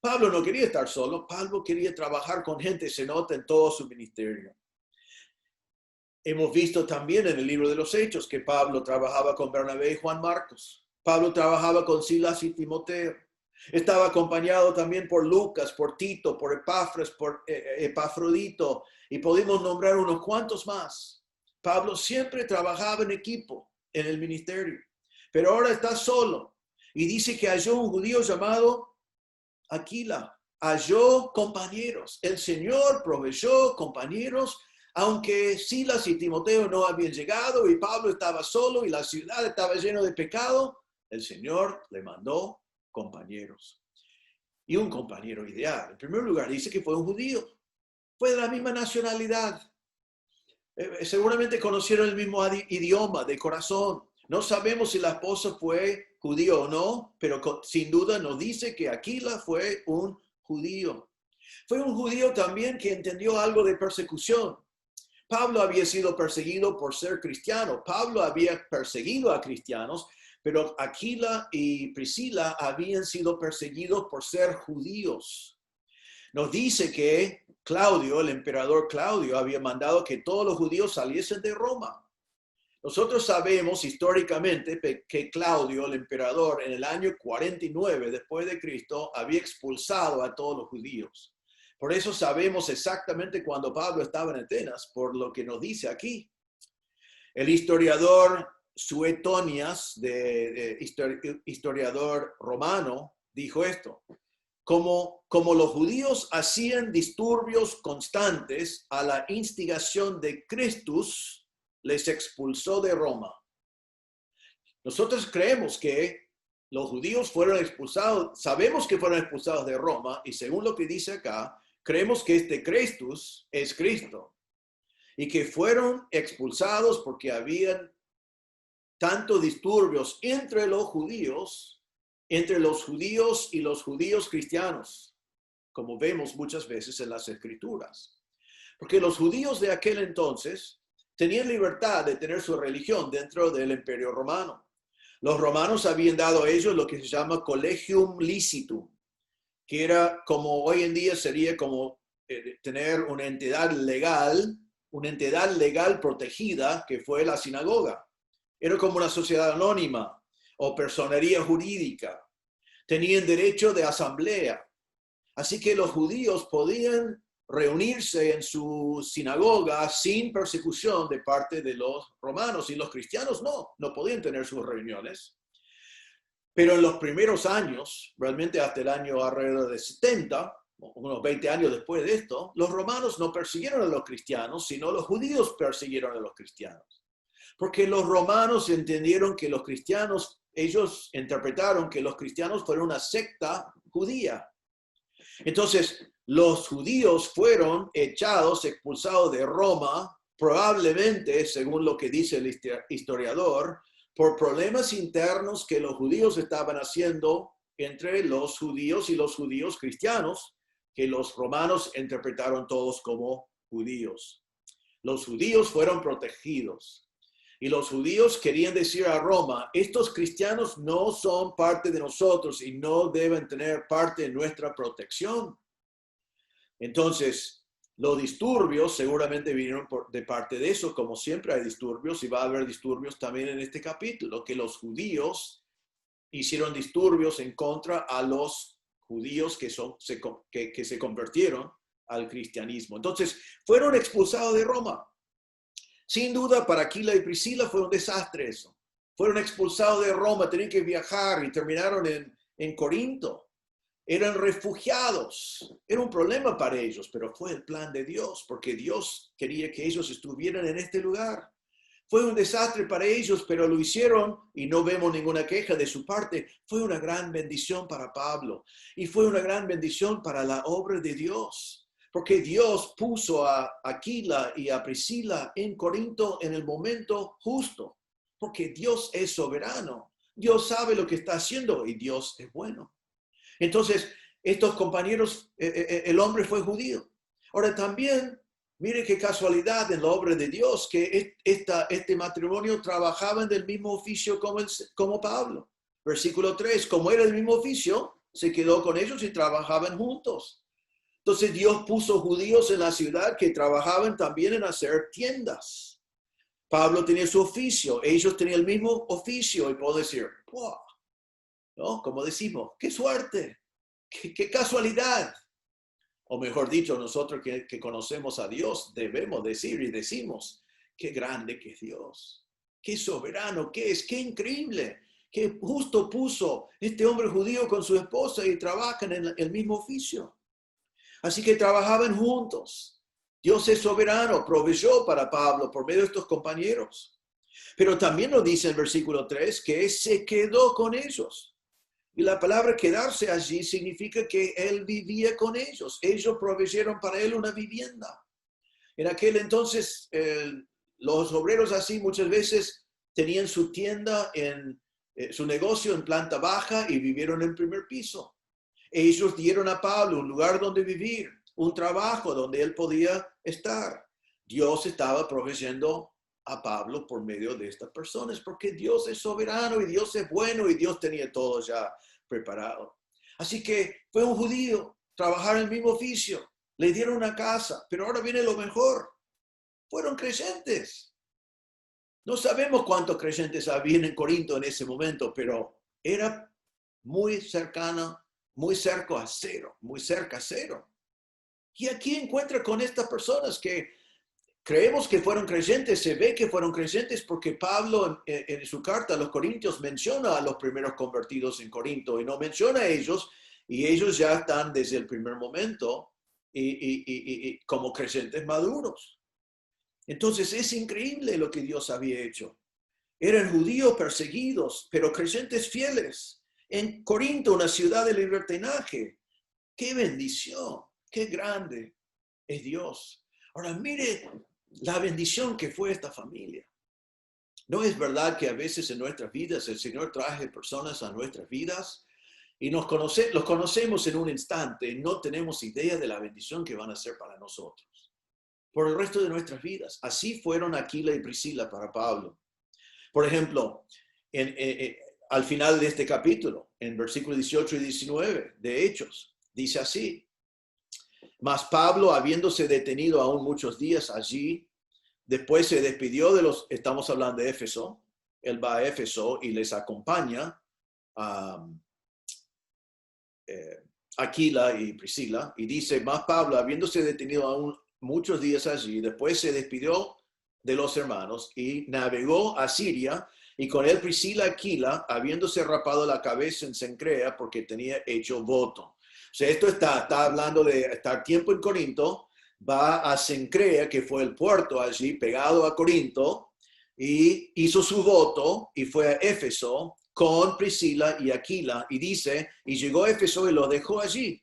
Pablo no quería estar solo. Pablo quería trabajar con gente. Se nota en todo su ministerio. Hemos visto también en el libro de los Hechos que Pablo trabajaba con Bernabé y Juan Marcos. Pablo trabajaba con Silas y Timoteo. Estaba acompañado también por Lucas, por Tito, por Epafras, por Epafrodito, y podemos nombrar unos cuantos más. Pablo siempre trabajaba en equipo en el ministerio, pero ahora está solo. Y dice que halló un judío llamado Aquila. Halló compañeros. El Señor proveyó compañeros. Aunque Silas y Timoteo no habían llegado y Pablo estaba solo y la ciudad estaba llena de pecado, el Señor le mandó compañeros. Y un compañero ideal. En primer lugar, dice que fue un judío. Fue de la misma nacionalidad. Seguramente conocieron el mismo idioma de corazón. No sabemos si la esposa fue judío o no, pero sin duda nos dice que Aquila fue un judío. Fue un judío también que entendió algo de persecución. Pablo había sido perseguido por ser cristiano. Pablo había perseguido a cristianos, pero Aquila y Priscila habían sido perseguidos por ser judíos. Nos dice que Claudio, el emperador Claudio, había mandado que todos los judíos saliesen de Roma. Nosotros sabemos históricamente que Claudio, el emperador, en el año 49 después de Cristo, había expulsado a todos los judíos. Por eso sabemos exactamente cuando Pablo estaba en Atenas, por lo que nos dice aquí. El historiador Suetonias, historiador romano, dijo esto. Como los judíos hacían disturbios constantes a la instigación de Cristus, les expulsó de Roma. Nosotros creemos que los judíos fueron expulsados, sabemos que fueron expulsados de Roma, y según lo que dice acá, creemos que este Cristus es Cristo y que fueron expulsados porque habían tantos disturbios entre los judíos y los judíos cristianos, como vemos muchas veces en las Escrituras. Porque los judíos de aquel entonces tenían libertad de tener su religión dentro del Imperio Romano. Los romanos habían dado a ellos lo que se llama collegium licitum, que era como hoy en día sería como tener una entidad legal protegida, que fue la sinagoga. Era como una sociedad anónima o personería jurídica. Tenían derecho de asamblea. Así que los judíos podían reunirse en su sinagoga sin persecución de parte de los romanos, y los cristianos no podían tener sus reuniones. Pero en los primeros años, realmente hasta el año alrededor de 70, unos 20 años después de esto, los romanos no persiguieron a los cristianos, sino los judíos persiguieron a los cristianos. Porque los romanos entendieron que los cristianos, ellos interpretaron que los cristianos fueron una secta judía. Entonces, los judíos fueron echados, expulsados de Roma, probablemente, según lo que dice el historiador, por problemas internos que los judíos estaban haciendo entre los judíos y los judíos cristianos, que los romanos interpretaron todos como judíos. Los judíos fueron protegidos. Y los judíos querían decir a Roma, estos cristianos no son parte de nosotros y no deben tener parte en nuestra protección. Entonces, los disturbios seguramente vinieron de parte de eso, como siempre hay disturbios, y va a haber disturbios también en este capítulo, que los judíos hicieron disturbios en contra a los judíos que se convirtieron al cristianismo. Entonces, fueron expulsados de Roma. Sin duda, para Aquila y Priscila fue un desastre eso. Fueron expulsados de Roma, tenían que viajar y terminaron en Corinto. Eran refugiados. Era un problema para ellos, pero fue el plan de Dios, porque Dios quería que ellos estuvieran en este lugar. Fue un desastre para ellos, pero lo hicieron y no vemos ninguna queja de su parte. Fue una gran bendición para Pablo y fue una gran bendición para la obra de Dios. Porque Dios puso a Aquila y a Priscila en Corinto en el momento justo. Porque Dios es soberano. Dios sabe lo que está haciendo y Dios es bueno. Entonces, estos compañeros, el hombre fue judío. Ahora también, mire qué casualidad en la obra de Dios que este matrimonio trabajaban del mismo oficio como Pablo. Versículo 3, como era el mismo oficio, se quedó con ellos y trabajaban juntos. Entonces Dios puso judíos en la ciudad que trabajaban también en hacer tiendas. Pablo tenía su oficio, ellos tenían el mismo oficio y puedo decir, wow, ¿no? Como decimos, qué suerte, qué casualidad. O mejor dicho, nosotros que conocemos a Dios debemos decir y decimos, qué grande que es Dios, qué soberano que es, qué increíble, que justo puso este hombre judío con su esposa y trabajan en el mismo oficio. Así que trabajaban juntos. Dios es soberano, proveyó para Pablo por medio de estos compañeros. Pero también nos dice en versículo 3 que se quedó con ellos. Y la palabra quedarse allí significa que él vivía con ellos. Ellos proveyeron para él una vivienda. En aquel entonces, los obreros así muchas veces tenían su tienda, su negocio en planta baja y vivieron en el primer piso. Ellos dieron a Pablo un lugar donde vivir, un trabajo donde él podía estar. Dios estaba proveyendo a Pablo por medio de estas personas, porque Dios es soberano y Dios es bueno y Dios tenía todo ya preparado. Así que fue un judío, trabajar en el mismo oficio, le dieron una casa, pero ahora viene lo mejor. Fueron creyentes. No sabemos cuántos creyentes había en Corinto en ese momento, pero era muy cercana, muy cerca a cero, muy cerca a cero. Y aquí encuentra con estas personas que creemos que fueron creyentes, se ve que fueron creyentes porque Pablo en su carta a los Corintios menciona a los primeros convertidos en Corinto y no menciona a ellos, y ellos ya están desde el primer momento y como creyentes maduros. Entonces es increíble lo que Dios había hecho. Eran judíos perseguidos, pero creyentes fieles. En Corinto, una ciudad de libertinaje. ¡Qué bendición! ¡Qué grande es Dios! Ahora mire la bendición que fue esta familia. ¿No es verdad que a veces en nuestras vidas el Señor trae personas a nuestras vidas y los conocemos en un instante y no tenemos idea de la bendición que van a ser para nosotros por el resto de nuestras vidas? Así fueron Aquila y Priscila para Pablo. Por ejemplo, al final de este capítulo, en versículos 18 y 19 de Hechos, dice así: mas Pablo, habiéndose detenido aún muchos días allí, después se despidió de estamos hablando de Éfeso, él va a Éfeso y les acompaña Aquila y Priscila, y dice, más Pablo, habiéndose detenido aún muchos días allí, después se despidió de los hermanos y navegó a Siria, y con él Priscila Aquila, habiéndose rapado la cabeza en Cencrea, porque tenía hecho voto. O sea, esto está hablando de estar tiempo en Corinto, va a Cencrea, que fue el puerto allí, pegado a Corinto, y hizo su voto, y fue a Éfeso, con Priscila y Aquila, y dice, y llegó a Éfeso y lo dejó allí.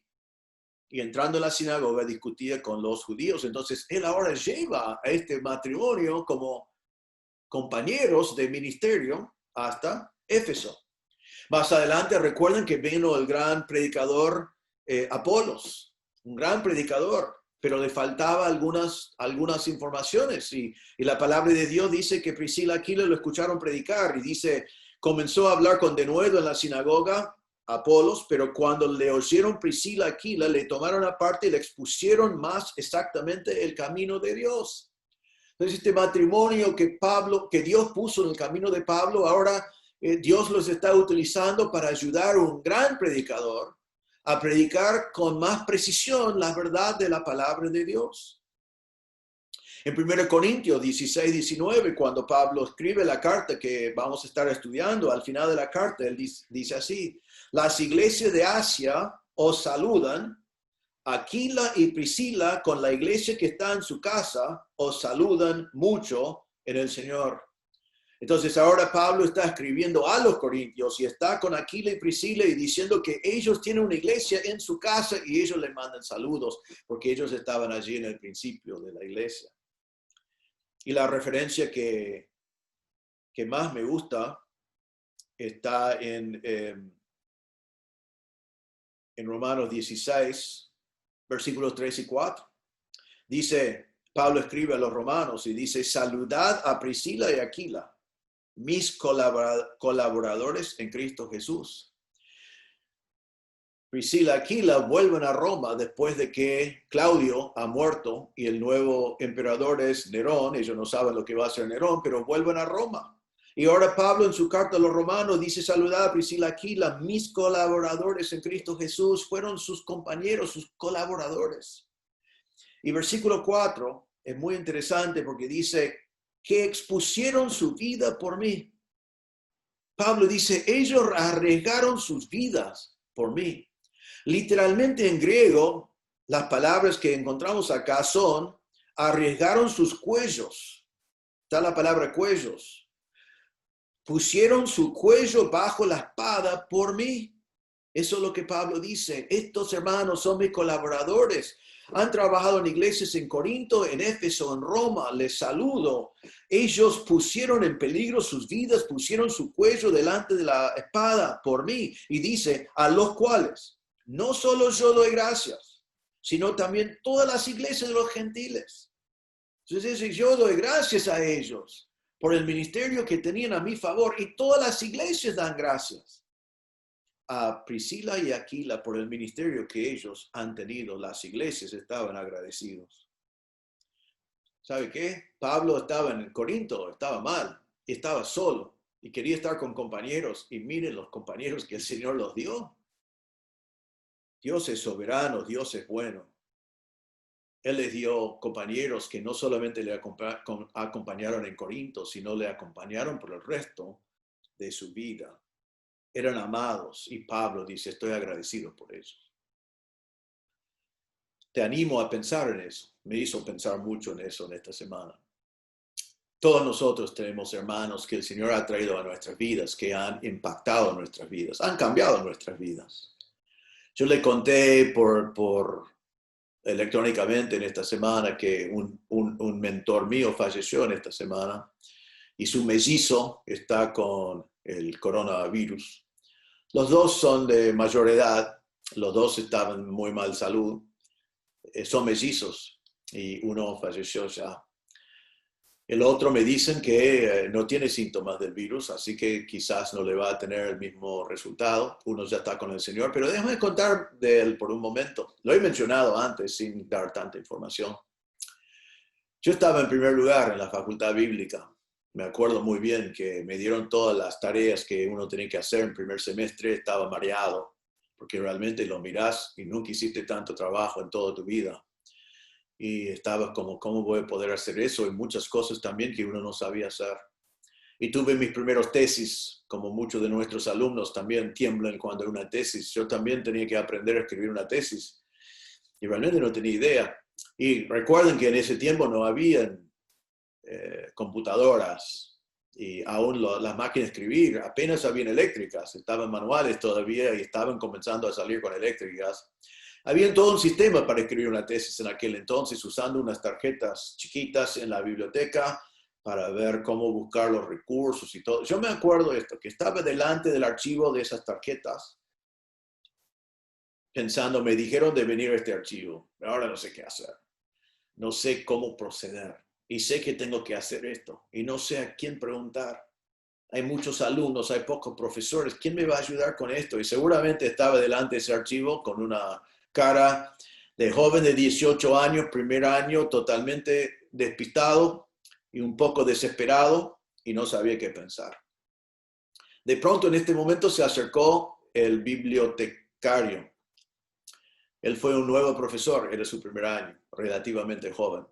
Y entrando en la sinagoga discutía con los judíos. Entonces, él ahora lleva a este matrimonio como compañeros de ministerio hasta Éfeso. Más adelante, recuerden que vino el gran predicador Apolos, un gran predicador, pero le faltaba algunas informaciones. Y la palabra de Dios dice que Priscila y Aquila lo escucharon predicar y dice, comenzó a hablar con denuedo en la sinagoga Apolos, pero cuando le oyeron Priscila y Aquila, le tomaron aparte y le expusieron más exactamente el camino de Dios. Entonces, este matrimonio que Dios puso en el camino de Pablo, ahora Dios los está utilizando para ayudar a un gran predicador a predicar con más precisión la verdad de la palabra de Dios. En 1 Corintios 16, 19, cuando Pablo escribe la carta que vamos a estar estudiando, al final de la carta, él dice así, las iglesias de Asia os saludan, Aquila y Priscila con la iglesia que está en su casa os saludan mucho en el Señor. Entonces ahora Pablo está escribiendo a los corintios y está con Aquila y Priscila y diciendo que ellos tienen una iglesia en su casa y ellos le mandan saludos porque ellos estaban allí en el principio de la iglesia. Y la referencia que más me gusta está en Romanos 16, versículos 3 y 4. Dice, Pablo escribe a los romanos y dice, saludad a Priscila y Aquila, mis colaboradores en Cristo Jesús. Priscila y Aquila vuelven a Roma después de que Claudio ha muerto y el nuevo emperador es Nerón. Ellos no saben lo que va a hacer Nerón, pero vuelven a Roma. Y ahora Pablo en su carta a los romanos dice, saludad a Priscila y Aquila, mis colaboradores en Cristo Jesús, fueron sus compañeros, sus colaboradores. Y versículo 4 es muy interesante porque dice que expusieron su vida por mí. Pablo dice, ellos arriesgaron sus vidas por mí. Literalmente en griego, las palabras que encontramos acá son, arriesgaron sus cuellos. Está la palabra cuellos. Pusieron su cuello bajo la espada por mí. Eso es lo que Pablo dice. Estos hermanos son mis colaboradores. Han trabajado en iglesias en Corinto, en Éfeso, en Roma. Les saludo. Ellos pusieron en peligro sus vidas, pusieron su cuello delante de la espada por mí. Y dice, a los cuales no solo yo doy gracias, sino también todas las iglesias de los gentiles. Entonces dice, yo doy gracias a ellos por el ministerio que tenían a mi favor y todas las iglesias dan gracias a Priscila y Aquila por el ministerio que ellos han tenido. Las iglesias estaban agradecidos. ¿Sabe qué? Pablo estaba en Corinto, estaba mal, estaba solo y quería estar con compañeros y miren los compañeros que el Señor los dio. Dios es soberano, Dios es bueno. Él les dio compañeros que no solamente le acompañaron en Corinto, sino le acompañaron por el resto de su vida. Eran amados y Pablo dice, estoy agradecido por ellos. Te animo a pensar en eso. Me hizo pensar mucho en eso en esta semana. Todos nosotros tenemos hermanos que el Señor ha traído a nuestras vidas, que han impactado nuestras vidas, han cambiado nuestras vidas. Yo le conté por electrónicamente en esta semana que un mentor mío falleció en esta semana y su mellizo está con el coronavirus. Los dos son de mayor edad, los dos estaban muy mal salud, son mellizos y uno falleció ya. El otro me dicen que no tiene síntomas del virus, así que quizás no le va a tener el mismo resultado. Uno ya está con el Señor, pero déjame contar de él por un momento. Lo he mencionado antes sin dar tanta información. Yo estaba en primer lugar en la facultad bíblica. Me acuerdo muy bien que me dieron todas las tareas que uno tenía que hacer en primer semestre. Estaba mareado porque realmente lo mirás y nunca hiciste tanto trabajo en toda tu vida. Y estaba como, ¿cómo voy a poder hacer eso? Y muchas cosas también que uno no sabía hacer. Y tuve mis primeros tesis, como muchos de nuestros alumnos también tiemblan cuando hay una tesis. Yo también tenía que aprender a escribir una tesis y realmente no tenía idea. Y recuerden que en ese tiempo no habían computadoras y aún las máquinas de escribir apenas habían eléctricas, estaban manuales todavía y estaban comenzando a salir con eléctricas. Había todo un sistema para escribir una tesis en aquel entonces, usando unas tarjetas chiquitas en la biblioteca para ver cómo buscar los recursos y todo. Yo me acuerdo esto, que estaba delante del archivo de esas tarjetas, pensando, me dijeron de venir a este archivo, pero ahora no sé qué hacer, no sé cómo proceder, y sé que tengo que hacer esto, y no sé a quién preguntar. Hay muchos alumnos, hay pocos profesores, ¿quién me va a ayudar con esto? Y seguramente estaba delante de ese archivo con una cara de joven de 18 años, primer año, totalmente despistado y un poco desesperado y no sabía qué pensar. De pronto en este momento se acercó el bibliotecario. Él fue un nuevo profesor, era su primer año, relativamente joven.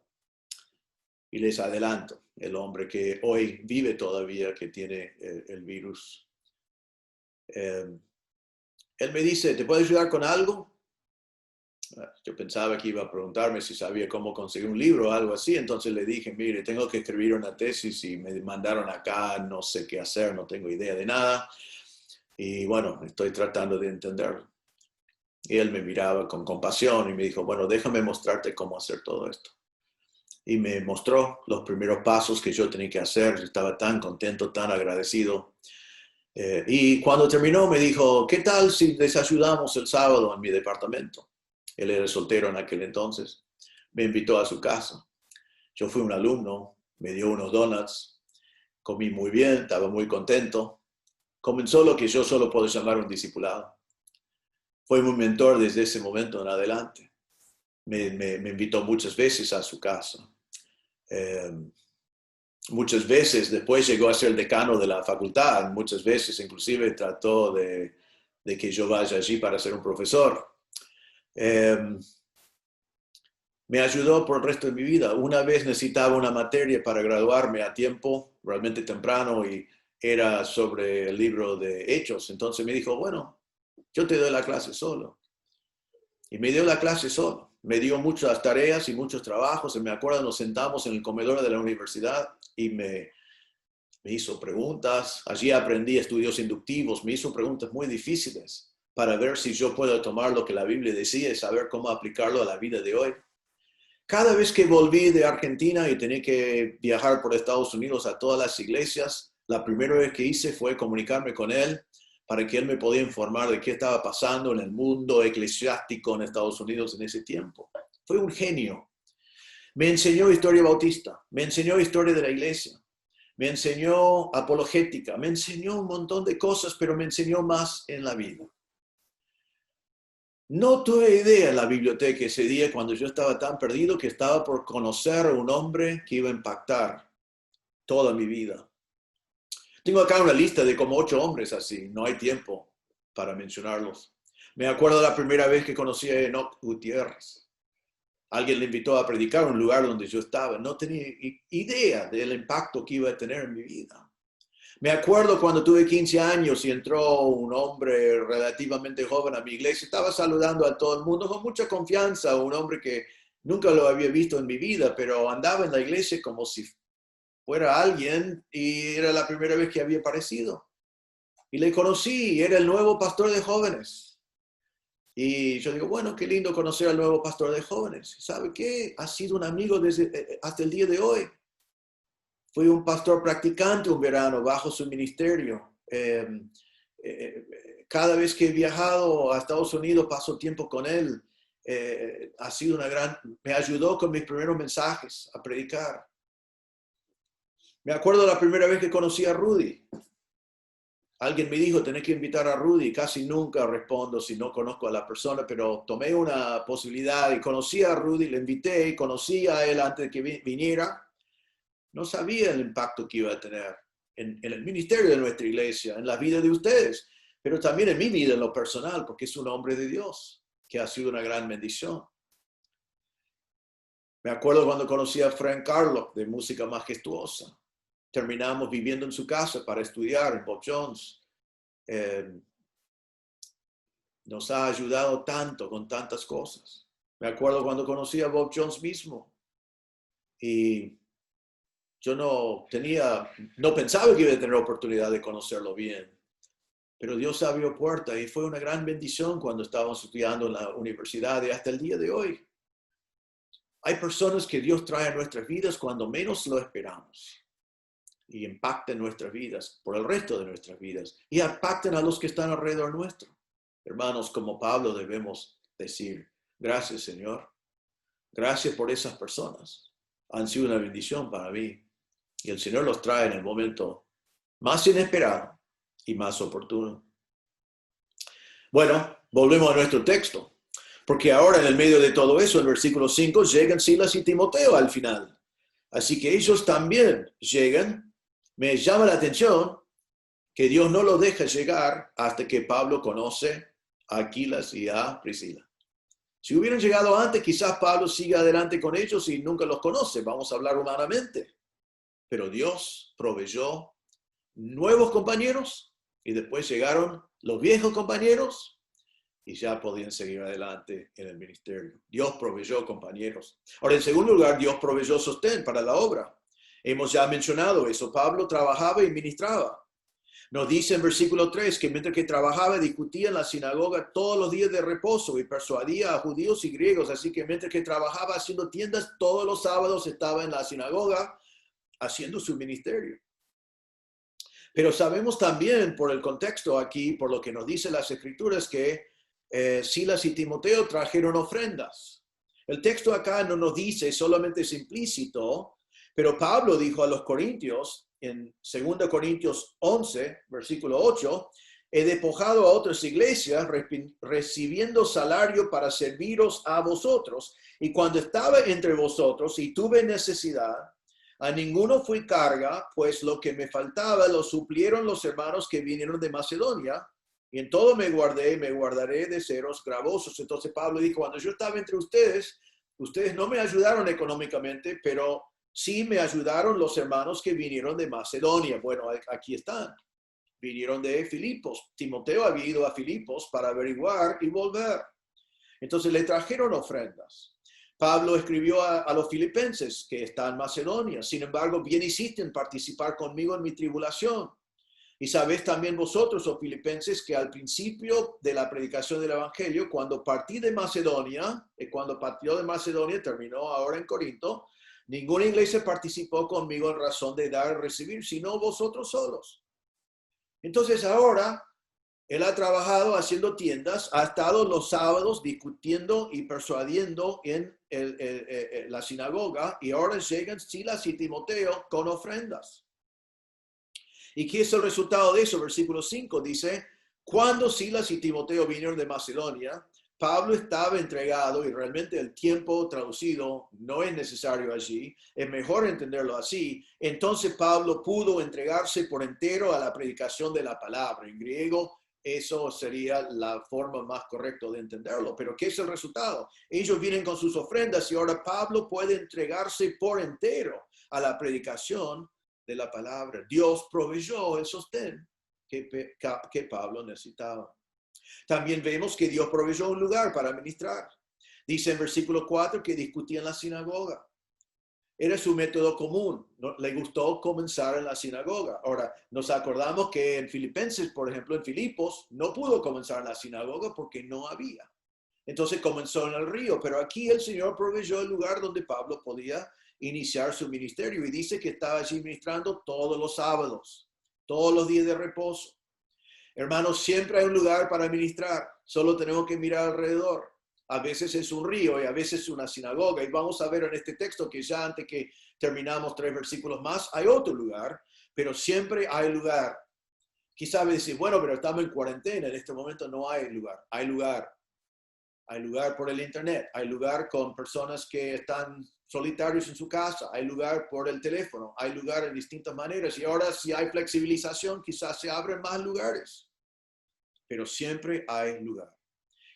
Y les adelanto, el hombre que hoy vive todavía, que tiene el virus. Él me dice, ¿te puedo ayudar con algo? Yo pensaba que iba a preguntarme si sabía cómo conseguir un libro o algo así, entonces le dije, mire, tengo que escribir una tesis y me mandaron acá, no sé qué hacer, no tengo idea de nada. Y bueno, estoy tratando de entenderlo. Y él me miraba con compasión y me dijo, bueno, déjame mostrarte cómo hacer todo esto. Y me mostró los primeros pasos que yo tenía que hacer. Yo estaba tan contento, tan agradecido. Y cuando terminó me dijo, ¿qué tal si les ayudamos el sábado en mi departamento? Él era soltero en aquel entonces. Me invitó a su casa. Yo fui un alumno, me dio unos donuts, comí muy bien, estaba muy contento. Comenzó lo que yo solo puedo llamar un discipulado. Fue mi mentor desde ese momento en adelante. Me invitó muchas veces a su casa. Muchas veces, después llegó a ser el decano de la facultad. Muchas veces inclusive trató de que yo vaya allí para ser un profesor. Me ayudó por el resto de mi vida. Una vez necesitaba una materia para graduarme a tiempo, realmente temprano, y era sobre el libro de Hechos. Entonces me dijo, bueno, yo te doy la clase solo. Y me dio la clase solo. Me dio muchas tareas y muchos trabajos. Y me acuerdo, nos sentamos en el comedor de la universidad y me hizo preguntas. Allí aprendí estudios inductivos. Me hizo preguntas muy difíciles para ver si yo puedo tomar lo que la Biblia decía y saber cómo aplicarlo a la vida de hoy. Cada vez que volví de Argentina y tenía que viajar por Estados Unidos a todas las iglesias, la primera vez que hice fue comunicarme con él para que él me podía informar de qué estaba pasando en el mundo eclesiástico en Estados Unidos en ese tiempo. Fue un genio. Me enseñó historia bautista, me enseñó historia de la iglesia, me enseñó apologética, me enseñó un montón de cosas, pero me enseñó más en la vida. No tuve idea en la biblioteca ese día cuando yo estaba tan perdido que estaba por conocer a un hombre que iba a impactar toda mi vida. Tengo acá una lista de como 8 hombres así, no hay tiempo para mencionarlos. Me acuerdo la primera vez que conocí a Enoch Gutiérrez. Alguien le invitó a predicar en un lugar donde yo estaba. No tenía idea del impacto que iba a tener en mi vida. Me acuerdo cuando tuve 15 años y entró un hombre relativamente joven a mi iglesia. Estaba saludando a todo el mundo con mucha confianza, un hombre que nunca lo había visto en mi vida, pero andaba en la iglesia como si fuera alguien y era la primera vez que había aparecido. Y le conocí, era el nuevo pastor de jóvenes. Y yo digo, bueno, qué lindo conocer al nuevo pastor de jóvenes. ¿Sabe qué? Ha sido un amigo hasta el día de hoy. Fui un pastor practicante un verano bajo su ministerio. Cada vez que he viajado a Estados Unidos paso tiempo con él. Ha sido me ayudó con mis primeros mensajes a predicar. Me acuerdo la primera vez que conocí a Rudy. Alguien me dijo, tenés que invitar a Rudy. Casi nunca respondo si no conozco a la persona, pero tomé una posibilidad y conocí a Rudy, le invité, conocí a él antes de que viniera. No sabía el impacto que iba a tener en el ministerio de nuestra iglesia, en la vida de ustedes. pero también en mi vida en lo personal, porque es un hombre de Dios, que ha sido una gran bendición. Me acuerdo cuando conocí a Frank Carlo, de Música Majestuosa. Terminamos viviendo en su casa para estudiar en Bob Jones. Nos ha ayudado tanto con tantas cosas. Me acuerdo cuando conocí a Bob Jones mismo. Y yo no pensaba que iba a tener oportunidad de conocerlo bien. Pero Dios abrió puertas y fue una gran bendición cuando estábamos estudiando en la universidad y hasta el día de hoy. Hay personas que Dios trae a nuestras vidas cuando menos lo esperamos y impactan nuestras vidas por el resto de nuestras vidas y impactan a los que están alrededor nuestro. Hermanos, como Pablo debemos decir, gracias Señor, gracias por esas personas. Han sido una bendición para mí y el Señor los trae en el momento más inesperado y más oportuno. Bueno, volvemos a nuestro texto. Porque ahora en el medio de todo eso, en el versículo 5, llegan Silas y Timoteo al final. Así que ellos también llegan. Me llama la atención que Dios no los deja llegar hasta que Pablo conoce a Aquilas y a Priscila. Si hubieran llegado antes, quizás Pablo siga adelante con ellos y nunca los conoce. Vamos a hablar humanamente. Pero Dios proveyó nuevos compañeros y después llegaron los viejos compañeros y ya podían seguir adelante en el ministerio. Dios proveyó compañeros. Ahora, en segundo lugar, Dios proveyó sostén para la obra. Hemos ya mencionado eso. Pablo trabajaba y ministraba. Nos dice en versículo 3 que mientras que trabajaba, discutía en la sinagoga todos los días de reposo y persuadía a judíos y griegos. Así que mientras que trabajaba haciendo tiendas, todos los sábados estaba en la sinagoga haciendo su ministerio. Pero sabemos también por el contexto aquí, por lo que nos dicen las Escrituras, que Silas y Timoteo trajeron ofrendas. El texto acá no nos dice, solamente es implícito, pero Pablo dijo a los corintios, en 2 Corintios 11, versículo 8, he despojado a otras iglesias recibiendo salario para serviros a vosotros, y cuando estaba entre vosotros y tuve necesidad, a ninguno fui carga, pues lo que me faltaba lo suplieron los hermanos que vinieron de Macedonia, y en todo me guardé y me guardaré de seros gravosos. Entonces Pablo dijo, cuando yo estaba entre ustedes, ustedes no me ayudaron económicamente, pero sí me ayudaron los hermanos que vinieron de Macedonia. Bueno, aquí están. Vinieron de Filipos. Timoteo había ido a Filipos para averiguar y volver. Entonces le trajeron ofrendas. Pablo escribió a los filipenses que están en Macedonia. Sin embargo, bien hiciste en participar conmigo en mi tribulación. Y sabéis también vosotros, oh filipenses, que al principio de la predicación del Evangelio, cuando partí de Macedonia, terminó ahora en Corinto, ninguna iglesia participó conmigo en razón de dar y recibir, sino vosotros solos. Entonces ahora, él ha trabajado haciendo tiendas, ha estado los sábados discutiendo y persuadiendo en la sinagoga, y ahora llegan Silas y Timoteo con ofrendas. ¿Y qué es el resultado de eso? Versículo 5 dice, cuando Silas y Timoteo vinieron de Macedonia, Pablo estaba entregado, y realmente el tiempo traducido no es necesario allí, es mejor entenderlo así. Entonces Pablo pudo entregarse por entero a la predicación de la palabra. En griego, eso sería la forma más correcta de entenderlo. Pero ¿qué es el resultado? Ellos vienen con sus ofrendas y ahora Pablo puede entregarse por entero a la predicación de la palabra. Dios proveyó el sostén que Pablo necesitaba. También vemos que Dios proveyó un lugar para ministrar. Dice en versículo 4 que discutía en la sinagoga. Era su método común. Le gustó comenzar en la sinagoga. Ahora, nos acordamos que en Filipenses, por ejemplo, en Filipos, no pudo comenzar en la sinagoga porque no había. Entonces comenzó en el río. Pero aquí el Señor proveyó el lugar donde Pablo podía iniciar su ministerio, y dice que estaba allí ministrando todos los sábados, todos los días de reposo. Hermanos, siempre hay un lugar para ministrar, solo tenemos que mirar alrededor. A veces es un río y a veces es una sinagoga, y vamos a ver en este texto que ya antes que terminamos 3 versículos más, hay otro lugar, pero siempre hay lugar. Quizás me decís, bueno, pero estamos en cuarentena, en este momento no hay lugar. Hay lugar. Hay lugar por el internet, hay lugar con personas que están solitarios en su casa, hay lugar por el teléfono, hay lugar en distintas maneras, y ahora si hay flexibilización quizás se abren más lugares. pero siempre hay lugar.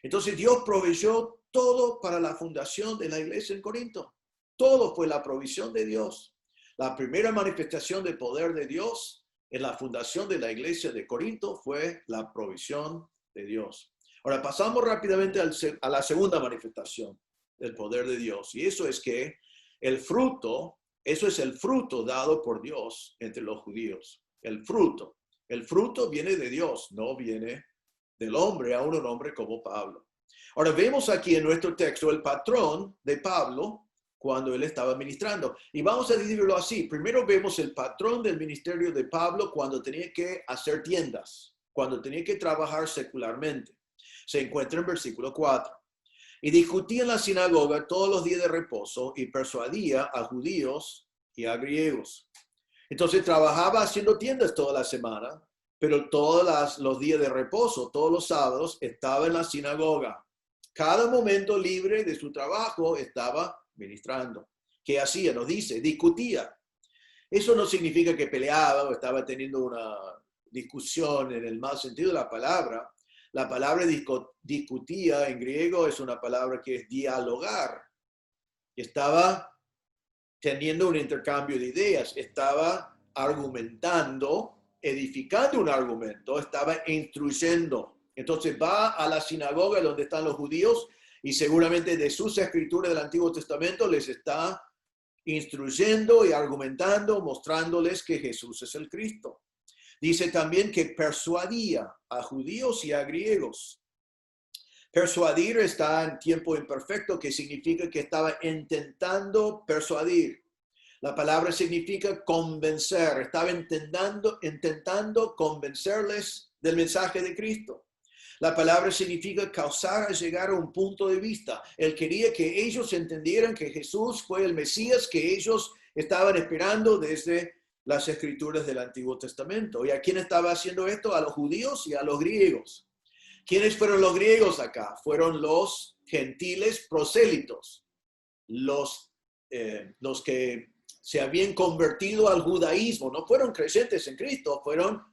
Entonces Dios proveyó todo para la fundación de la iglesia en Corinto. Todo fue la provisión de Dios. La primera manifestación del poder de Dios en la fundación de la iglesia de Corinto fue la provisión de Dios. Ahora pasamos rápidamente a la segunda manifestación del poder de Dios. Y eso es que eso es el fruto dado por Dios entre los judíos. El fruto viene de Dios, no viene del hombre, a un hombre como Pablo. Ahora vemos aquí en nuestro texto el patrón de Pablo cuando él estaba ministrando. Y vamos a dividirlo así. Primero vemos el patrón del ministerio de Pablo cuando tenía que hacer tiendas, cuando tenía que trabajar secularmente. Se encuentra en versículo 4. Y discutía en la sinagoga todos los días de reposo y persuadía a judíos y a griegos. Entonces trabajaba haciendo tiendas toda la semana, pero todos los días de reposo, todos los sábados, estaba en la sinagoga. Cada momento libre de su trabajo estaba ministrando. ¿Qué hacía? Nos dice, discutía. Eso no significa que peleaba o estaba teniendo una discusión en el mal sentido de la palabra. La palabra discutía en griego es una palabra que es dialogar. Estaba teniendo un intercambio de ideas, estaba argumentando, edificando un argumento, estaba instruyendo. Entonces va a la sinagoga donde están los judíos y seguramente de sus escrituras del Antiguo Testamento les está instruyendo y argumentando, mostrándoles que Jesús es el Cristo. Dice también que persuadía a judíos y a griegos. Persuadir está en tiempo imperfecto, que significa que estaba intentando persuadir. La palabra significa convencer. Estaba intentando convencerles del mensaje de Cristo. La palabra significa causar a llegar a un punto de vista. Él quería que ellos entendieran que Jesús fue el Mesías que ellos estaban esperando desde las escrituras del Antiguo Testamento. ¿Y a quién estaba haciendo esto? A los judíos y a los griegos. ¿Quiénes fueron los griegos acá? Fueron los gentiles prosélitos, los que se habían convertido al judaísmo. No fueron creyentes en Cristo, fueron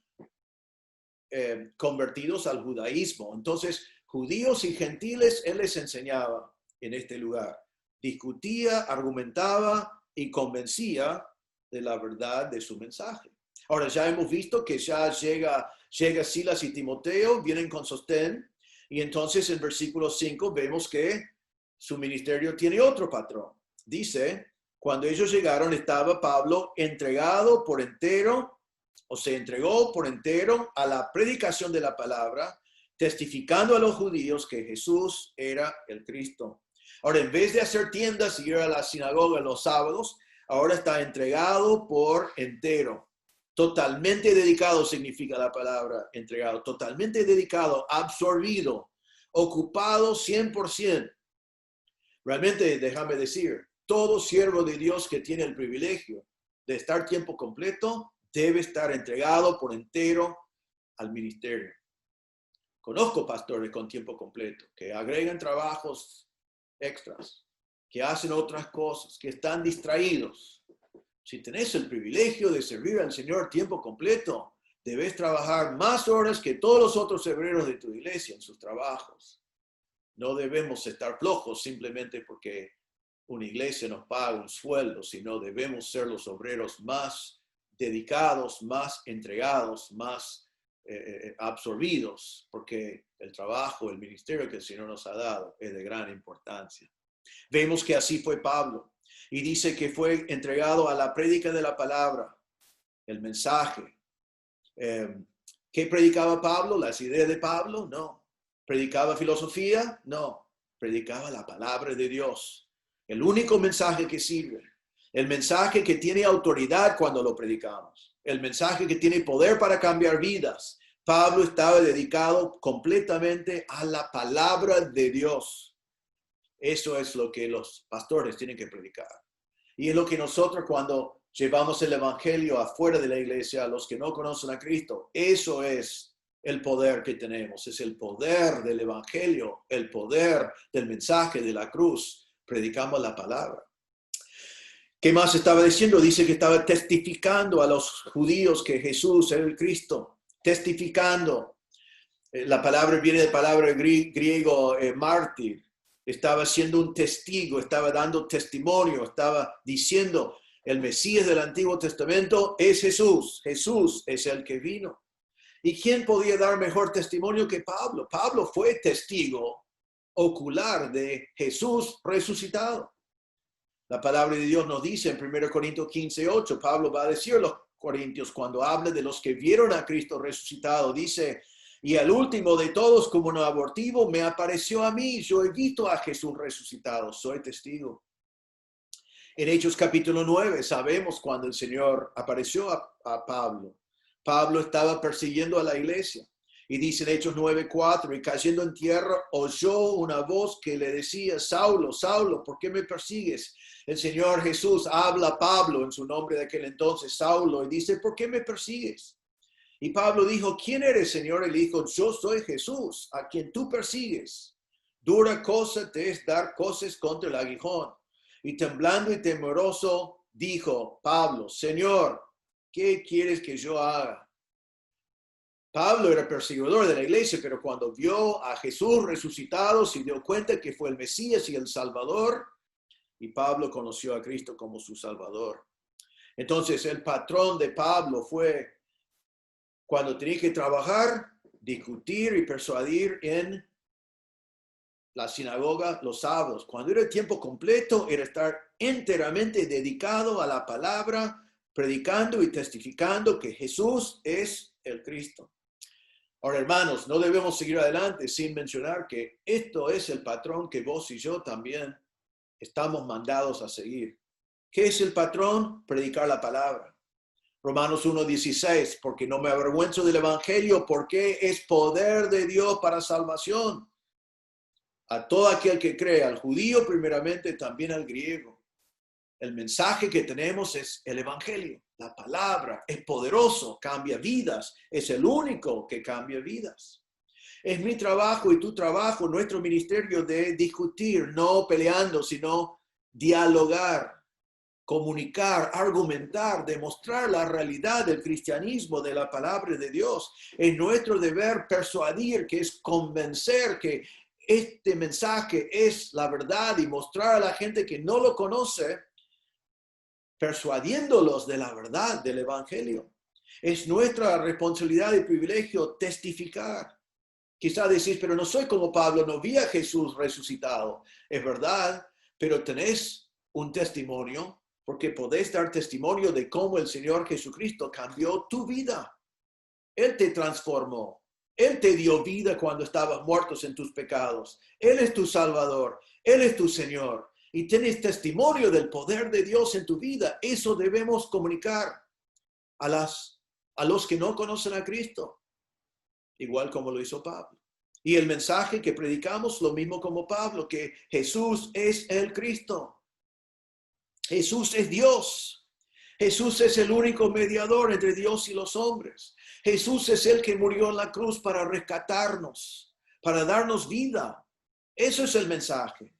convertidos al judaísmo. Entonces, judíos y gentiles, él les enseñaba en este lugar. Discutía, argumentaba y convencía de la verdad de su mensaje. Ahora, ya hemos visto que ya llega Silas y Timoteo, vienen con sostén, y entonces en versículo 5 vemos que su ministerio tiene otro patrón. Dice, cuando ellos llegaron estaba Pablo entregado por entero, o se entregó por entero a la predicación de la palabra, testificando a los judíos que Jesús era el Cristo. Ahora, en vez de hacer tiendas y ir a la sinagoga los sábados, ahora está entregado por entero. Totalmente dedicado significa la palabra entregado. Totalmente dedicado, absorbido, ocupado 100%. Realmente, déjame decir, todo siervo de Dios que tiene el privilegio de estar tiempo completo debe estar entregado por entero al ministerio. Conozco pastores con tiempo completo que agregan trabajos extras, que hacen otras cosas, que están distraídos. Si tenés el privilegio de servir al Señor tiempo completo, debes trabajar más horas que todos los otros obreros de tu iglesia en sus trabajos. No debemos estar flojos simplemente porque una iglesia nos paga un sueldo, sino debemos ser los obreros más dedicados, más entregados, más absorbidos, porque el trabajo, el ministerio que el Señor nos ha dado es de gran importancia. Vemos que así fue Pablo, y dice que fue entregado a la prédica de la palabra, el mensaje. ¿Qué predicaba Pablo? ¿Las ideas de Pablo? No. ¿Predicaba filosofía? No. Predicaba la palabra de Dios. El único mensaje que sirve. El mensaje que tiene autoridad cuando lo predicamos. El mensaje que tiene poder para cambiar vidas. Pablo estaba dedicado completamente a la palabra de Dios. Eso es lo que los pastores tienen que predicar. Y es lo que nosotros cuando llevamos el evangelio afuera de la iglesia, a los que no conocen a Cristo, eso es el poder que tenemos. Es el poder del evangelio, el poder del mensaje de la cruz. Predicamos la palabra. ¿Qué más estaba diciendo? Dice que estaba testificando a los judíos que Jesús era el Cristo. Testificando. La palabra viene de palabra griego mártir. Estaba siendo un testigo, estaba dando testimonio, estaba diciendo, el Mesías del Antiguo Testamento es Jesús. Jesús es el que vino. ¿Y quién podía dar mejor testimonio que Pablo? Pablo fue testigo ocular de Jesús resucitado. La palabra de Dios nos dice en 1 Corintios 15:8, Pablo va a decir a los corintios cuando habla de los que vieron a Cristo resucitado, dice, y al último de todos como un abortivo me apareció a mí, yo he visto a Jesús resucitado, soy testigo. En Hechos capítulo 9 sabemos cuando el Señor apareció a Pablo. Pablo estaba persiguiendo a la iglesia. Y dice en Hechos 9:4, y cayendo en tierra, oyó una voz que le decía, Saulo, Saulo, ¿por qué me persigues? El Señor Jesús habla a Pablo en su nombre de aquel entonces, Saulo, y dice, ¿por qué me persigues? Y Pablo dijo, ¿quién eres, Señor? Él dijo, yo soy Jesús, a quien tú persigues. Dura cosa te es dar cosas contra el aguijón. Y temblando y temeroso, dijo Pablo, Señor, ¿qué quieres que yo haga? Pablo era perseguidor de la iglesia, pero cuando vio a Jesús resucitado, se dio cuenta que fue el Mesías y el Salvador, y Pablo conoció a Cristo como su Salvador. Entonces, el patrón de Pablo fue, cuando tenía que trabajar, discutir y persuadir en la sinagoga los sábados. Cuando era tiempo completo, era estar enteramente dedicado a la palabra, predicando y testificando que Jesús es el Cristo. Ahora, hermanos, no debemos seguir adelante sin mencionar que esto es el patrón que vos y yo también estamos mandados a seguir. ¿Qué es el patrón? Predicar la palabra. Romanos 1:16, porque no me avergüenzo del evangelio, porque es poder de Dios para salvación. A todo aquel que cree, al judío primeramente, también al griego. El mensaje que tenemos es el evangelio. La palabra es poderoso, cambia vidas. Es el único que cambia vidas. Es mi trabajo y tu trabajo, nuestro ministerio, de discutir, no peleando, sino dialogar, comunicar, argumentar, demostrar la realidad del cristianismo, de la palabra de Dios. Es nuestro deber persuadir, que es convencer que este mensaje es la verdad y mostrar a la gente que no lo conoce, persuadiéndolos de la verdad del evangelio. Es nuestra responsabilidad y privilegio testificar. Quizá decís, pero no soy como Pablo, no vi a Jesús resucitado. Es verdad, pero tenés un testimonio, porque podés dar testimonio de cómo el Señor Jesucristo cambió tu vida. Él te transformó. Él te dio vida cuando estabas muertos en tus pecados. Él es tu Salvador. Él es tu Señor. Y tienes testimonio del poder de Dios en tu vida. Eso debemos comunicar a los que no conocen a Cristo. Igual como lo hizo Pablo. Y el mensaje que predicamos, lo mismo como Pablo, que Jesús es el Cristo. Jesús es Dios. Jesús es el único mediador entre Dios y los hombres. Jesús es el que murió en la cruz para rescatarnos, para darnos vida. Eso es el mensaje.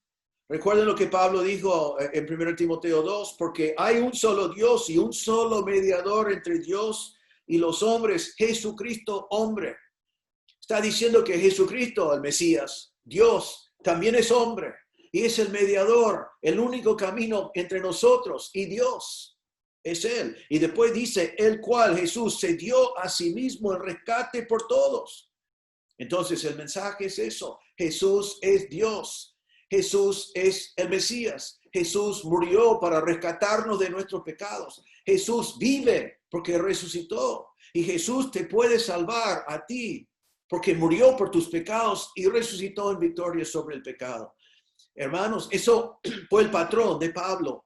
Recuerden lo que Pablo dijo en 1 Timoteo 2, porque hay un solo Dios y un solo mediador entre Dios y los hombres, Jesucristo hombre. Está diciendo que Jesucristo, el Mesías, Dios, también es hombre y es el mediador, el único camino entre nosotros y Dios. Es Él. Y después dice, el cual Jesús se dio a sí mismo el rescate por todos. Entonces el mensaje es eso. Jesús es Dios. Jesús es el Mesías. Jesús murió para rescatarnos de nuestros pecados. Jesús vive porque resucitó. Y Jesús te puede salvar a ti porque murió por tus pecados y resucitó en victoria sobre el pecado. Hermanos, eso fue el patrón de Pablo.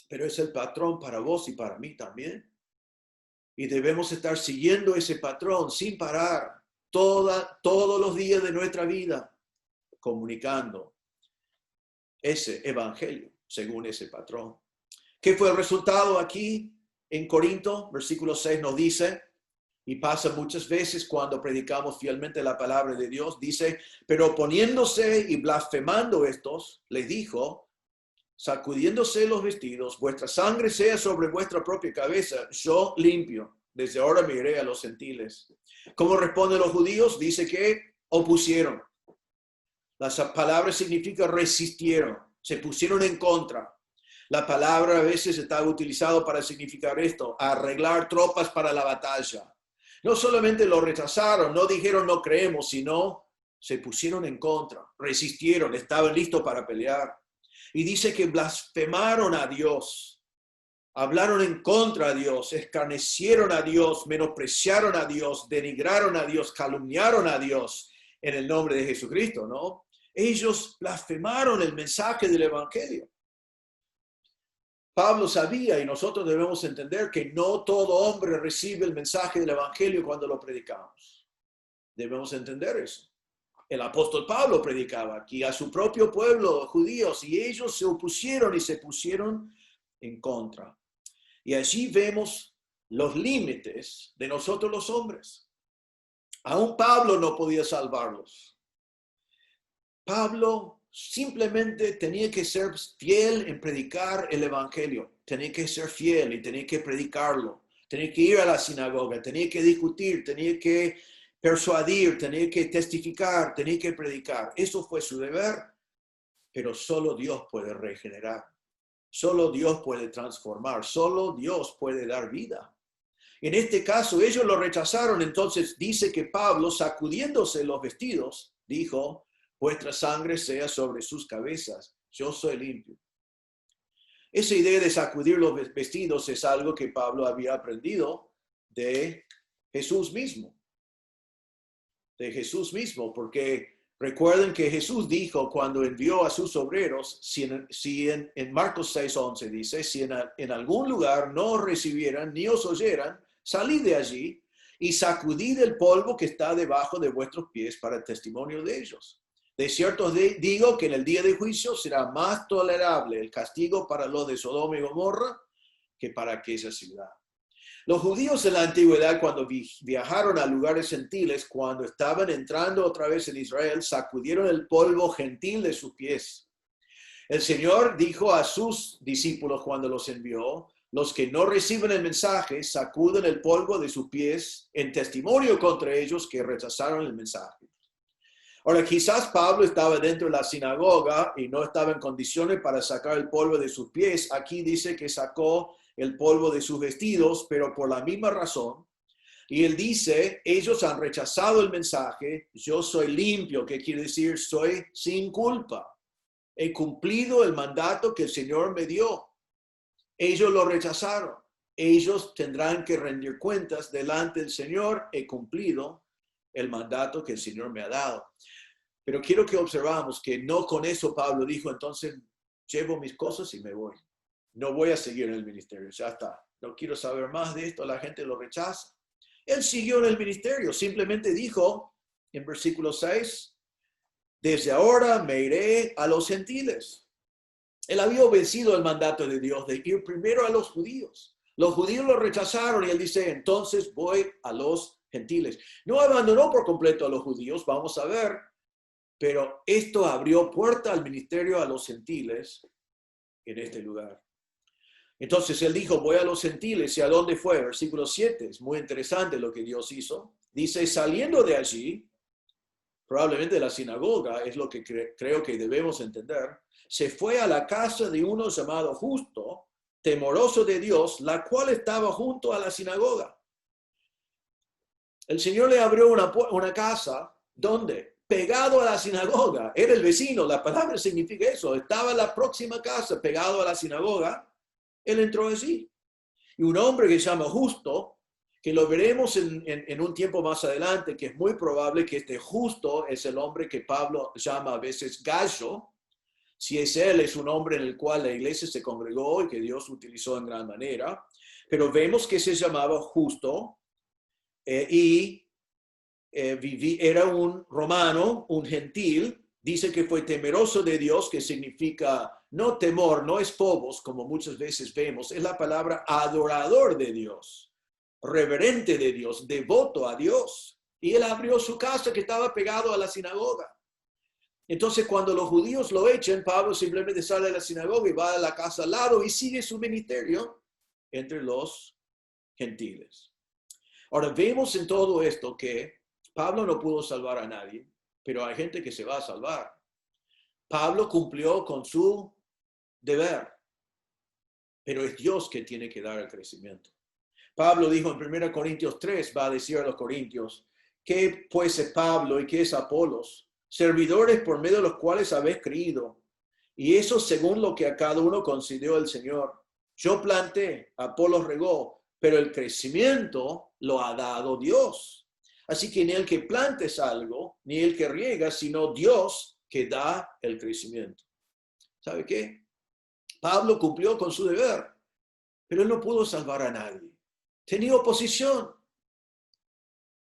Pero es el patrón para vos y para mí también. Y debemos estar siguiendo ese patrón sin parar todos los días de nuestra vida, comunicando ese evangelio según ese patrón. ¿Qué fue el resultado aquí en Corinto? Versículo 6 nos dice, y pasa muchas veces cuando predicamos fielmente la palabra de Dios, dice, pero oponiéndose y blasfemando estos, les dijo, sacudiéndose los vestidos, vuestra sangre sea sobre vuestra propia cabeza, yo limpio. Desde ahora me iré a los gentiles. ¿Cómo responden los judíos? Dice que opusieron. Las palabras significa resistieron, se pusieron en contra. La palabra a veces está utilizado para significar esto, arreglar tropas para la batalla. No solamente lo rechazaron, no dijeron no creemos, sino se pusieron en contra, resistieron, estaban listos para pelear. Y dice que blasfemaron a Dios, hablaron en contra de Dios, escarnecieron a Dios, menospreciaron a Dios, denigraron a Dios, calumniaron a Dios en el nombre de Jesucristo, ¿no? Ellos blasfemaron el mensaje del Evangelio. Pablo sabía, y nosotros debemos entender, que no todo hombre recibe el mensaje del Evangelio cuando lo predicamos. Debemos entender eso. El apóstol Pablo predicaba aquí a su propio pueblo, judíos, y ellos se opusieron y se pusieron en contra. Y allí vemos los límites de nosotros los hombres. Aún Pablo no podía salvarlos. Pablo simplemente tenía que ser fiel en predicar el evangelio. Tenía que ser fiel y tenía que predicarlo. Tenía que ir a la sinagoga, tenía que discutir, tenía que persuadir, tenía que testificar, tenía que predicar. Eso fue su deber, pero solo Dios puede regenerar. Solo Dios puede transformar. Solo Dios puede dar vida. En este caso, ellos lo rechazaron. Entonces dice que Pablo, sacudiéndose los vestidos, dijo: vuestra sangre sea sobre sus cabezas, yo soy limpio. Esa idea de sacudir los vestidos es algo que Pablo había aprendido de Jesús mismo. De Jesús mismo, porque recuerden que Jesús dijo cuando envió a sus obreros, si en Marcos 6:11 dice, si en algún lugar no os recibieran ni os oyeran, salid de allí y sacudid el polvo que está debajo de vuestros pies para testimonio de ellos. De cierto os digo que en el día de juicio será más tolerable el castigo para los de Sodoma y Gomorra que para aquella ciudad. Los judíos en la antigüedad, cuando viajaron a lugares gentiles, cuando estaban entrando otra vez en Israel, sacudieron el polvo gentil de sus pies. El Señor dijo a sus discípulos cuando los envió: los que no reciben el mensaje sacuden el polvo de sus pies en testimonio contra ellos que rechazaron el mensaje. Ahora, quizás Pablo estaba dentro de la sinagoga y no estaba en condiciones para sacar el polvo de sus pies. Aquí dice que sacó el polvo de sus vestidos, pero por la misma razón. Y él dice, ellos han rechazado el mensaje, yo soy limpio, que quiere decir soy sin culpa. He cumplido el mandato que el Señor me dio. Ellos lo rechazaron. Ellos tendrán que rendir cuentas delante del Señor. He cumplido el mandato que el Señor me ha dado. Pero quiero que observamos que no con eso Pablo dijo, entonces llevo mis cosas y me voy. No voy a seguir en el ministerio, ya está. No quiero saber más de esto, la gente lo rechaza. Él siguió en el ministerio, simplemente dijo en versículo 6, desde ahora me iré a los gentiles. Él había obedecido el mandato de Dios de ir primero a los judíos. Los judíos lo rechazaron y él dice, entonces voy a los gentiles. No abandonó por completo a los judíos, vamos a ver, pero esto abrió puerta al ministerio a los gentiles en este lugar. Entonces él dijo, voy a los gentiles. ¿Y a dónde fue? Versículo 7, es muy interesante lo que Dios hizo. Dice, saliendo de allí, probablemente de la sinagoga, es lo que creo que debemos entender, se fue a la casa de uno llamado Justo, temoroso de Dios, la cual estaba junto a la sinagoga. El Señor le abrió una casa, ¿dónde? Pegado a la sinagoga. Era el vecino, la palabra significa eso. Estaba en la próxima casa, pegado a la sinagoga. Él entró allí. Y un hombre que se llama Justo, que lo veremos en un tiempo más adelante, que es muy probable que este Justo es el hombre que Pablo llama a veces Gallo. Si es él, es un hombre en el cual la iglesia se congregó y que Dios utilizó en gran manera. Pero vemos que se llamaba Justo era un romano, un gentil. Dice que fue temeroso de Dios, que significa no temor, no es phobos, como muchas veces vemos. Es la palabra adorador de Dios, reverente de Dios, devoto a Dios. Y él abrió su casa que estaba pegado a la sinagoga. Entonces, cuando los judíos lo echan, Pablo simplemente sale de la sinagoga y va a la casa al lado y sigue su ministerio entre los gentiles. Ahora, vemos en todo esto que Pablo no pudo salvar a nadie, pero hay gente que se va a salvar. Pablo cumplió con su deber, pero es Dios que tiene que dar el crecimiento. Pablo dijo en 1 Corintios 3, va a decir a los corintios, ¿qué pues es Pablo y qué es Apolos? Servidores por medio de los cuales habéis creído, y eso según lo que a cada uno concedió el Señor. Yo planté, Apolos regó, pero el crecimiento lo ha dado Dios. Así que ni el que plante es algo, ni el que riega, sino Dios que da el crecimiento. ¿Sabe qué? Pablo cumplió con su deber, pero él no pudo salvar a nadie. Tenía oposición,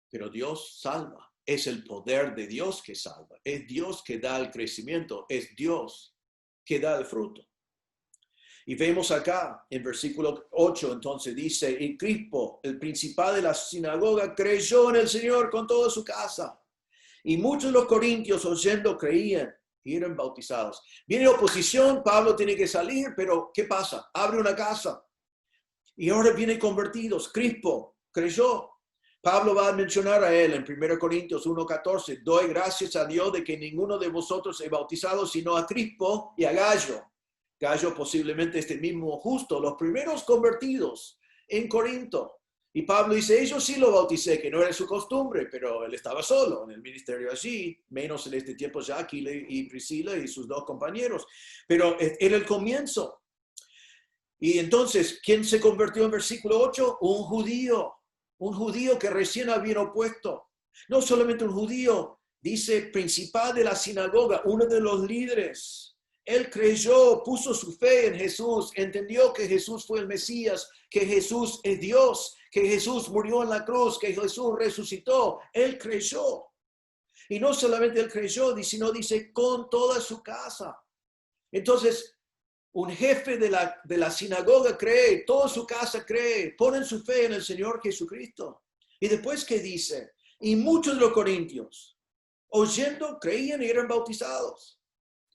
pero Dios salva. Es el poder de Dios que salva. Es Dios que da el crecimiento. Es Dios que da el fruto. Y vemos acá en versículo 8, entonces dice, y Crispo, el principal de la sinagoga, creyó en el Señor con toda su casa. Y muchos de los corintios oyendo creían y eran bautizados. Viene oposición, Pablo tiene que salir, pero ¿qué pasa? Abre una casa. Y ahora vienen convertidos. Crispo creyó. Pablo va a mencionar a él en 1 Corintios 1:14. Doy gracias a Dios de que ninguno de vosotros he bautizado, sino a Crispo y a Gallo. Gallo posiblemente este mismo justo, los primeros convertidos en Corinto. Y Pablo dice, ellos sí lo bauticé, que no era su costumbre, pero él estaba solo en el ministerio allí, menos en este tiempo ya Aquila y Priscila y sus dos compañeros. Pero era el comienzo. Y entonces, ¿quién se convirtió en versículo 8? Un judío que recién había opuesto. No solamente un judío, dice principal de la sinagoga, uno de los líderes. Él creyó, puso su fe en Jesús, entendió que Jesús fue el Mesías, que Jesús es Dios, que Jesús murió en la cruz, que Jesús resucitó. Él creyó. Y no solamente él creyó, sino dice con toda su casa. Entonces, un jefe de la sinagoga cree, toda su casa cree, ponen su fe en el Señor Jesucristo. Y después, ¿qué dice? Y muchos de los corintios, oyendo, creían y eran bautizados.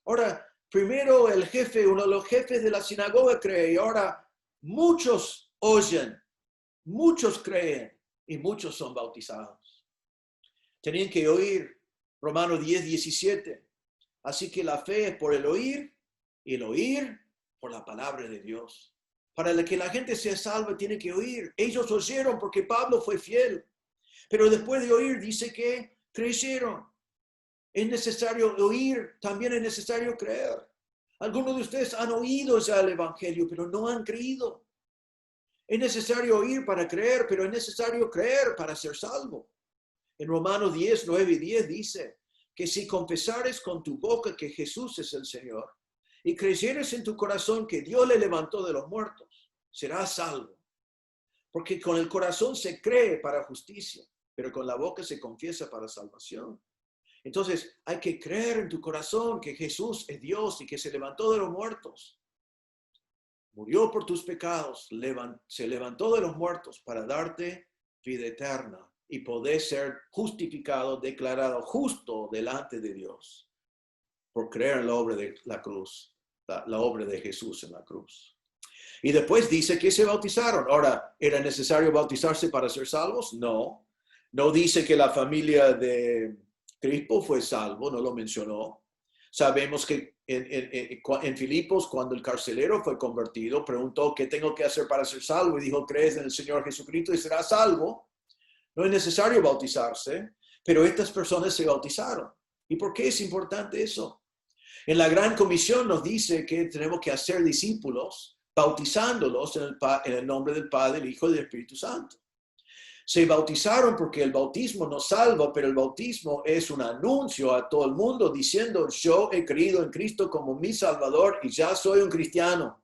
Ahora, primero el jefe, uno de los jefes de la sinagoga cree, y ahora muchos oyen, muchos creen y muchos son bautizados. Tenían que oír Romanos 10:17. Así que la fe es por el oír y el oír por la palabra de Dios. Para que la gente sea salva tiene que oír. Ellos oyeron porque Pablo fue fiel. Pero después de oír dice que creyeron. Es necesario oír, también es necesario creer. Algunos de ustedes han oído ya el evangelio, pero no han creído. Es necesario oír para creer, pero es necesario creer para ser salvo. En Romanos 10:9-10 dice que si confesares con tu boca que Jesús es el Señor y creyeres en tu corazón que Dios le levantó de los muertos, serás salvo. Porque con el corazón se cree para justicia, pero con la boca se confiesa para salvación. Entonces, hay que creer en tu corazón que Jesús es Dios y que se levantó de los muertos. Murió por tus pecados, se levantó de los muertos para darte vida eterna y poder ser justificado, declarado justo delante de Dios por creer en la obra de la cruz, la obra de Jesús en la cruz. Y después dice que se bautizaron. Ahora, ¿era necesario bautizarse para ser salvos? No. No dice que la familia de Crispo fue salvo, no lo mencionó. Sabemos que en Filipos, cuando el carcelero fue convertido, preguntó, ¿qué tengo que hacer para ser salvo? Y dijo, crees en el Señor Jesucristo y serás salvo. No es necesario bautizarse, pero estas personas se bautizaron. ¿Y por qué es importante eso? En la Gran Comisión nos dice que tenemos que hacer discípulos, bautizándolos en el nombre del Padre, el Hijo y del Espíritu Santo. Se bautizaron porque el bautismo nos salva, pero el bautismo es un anuncio a todo el mundo diciendo, yo he creído en Cristo como mi Salvador y ya soy un cristiano.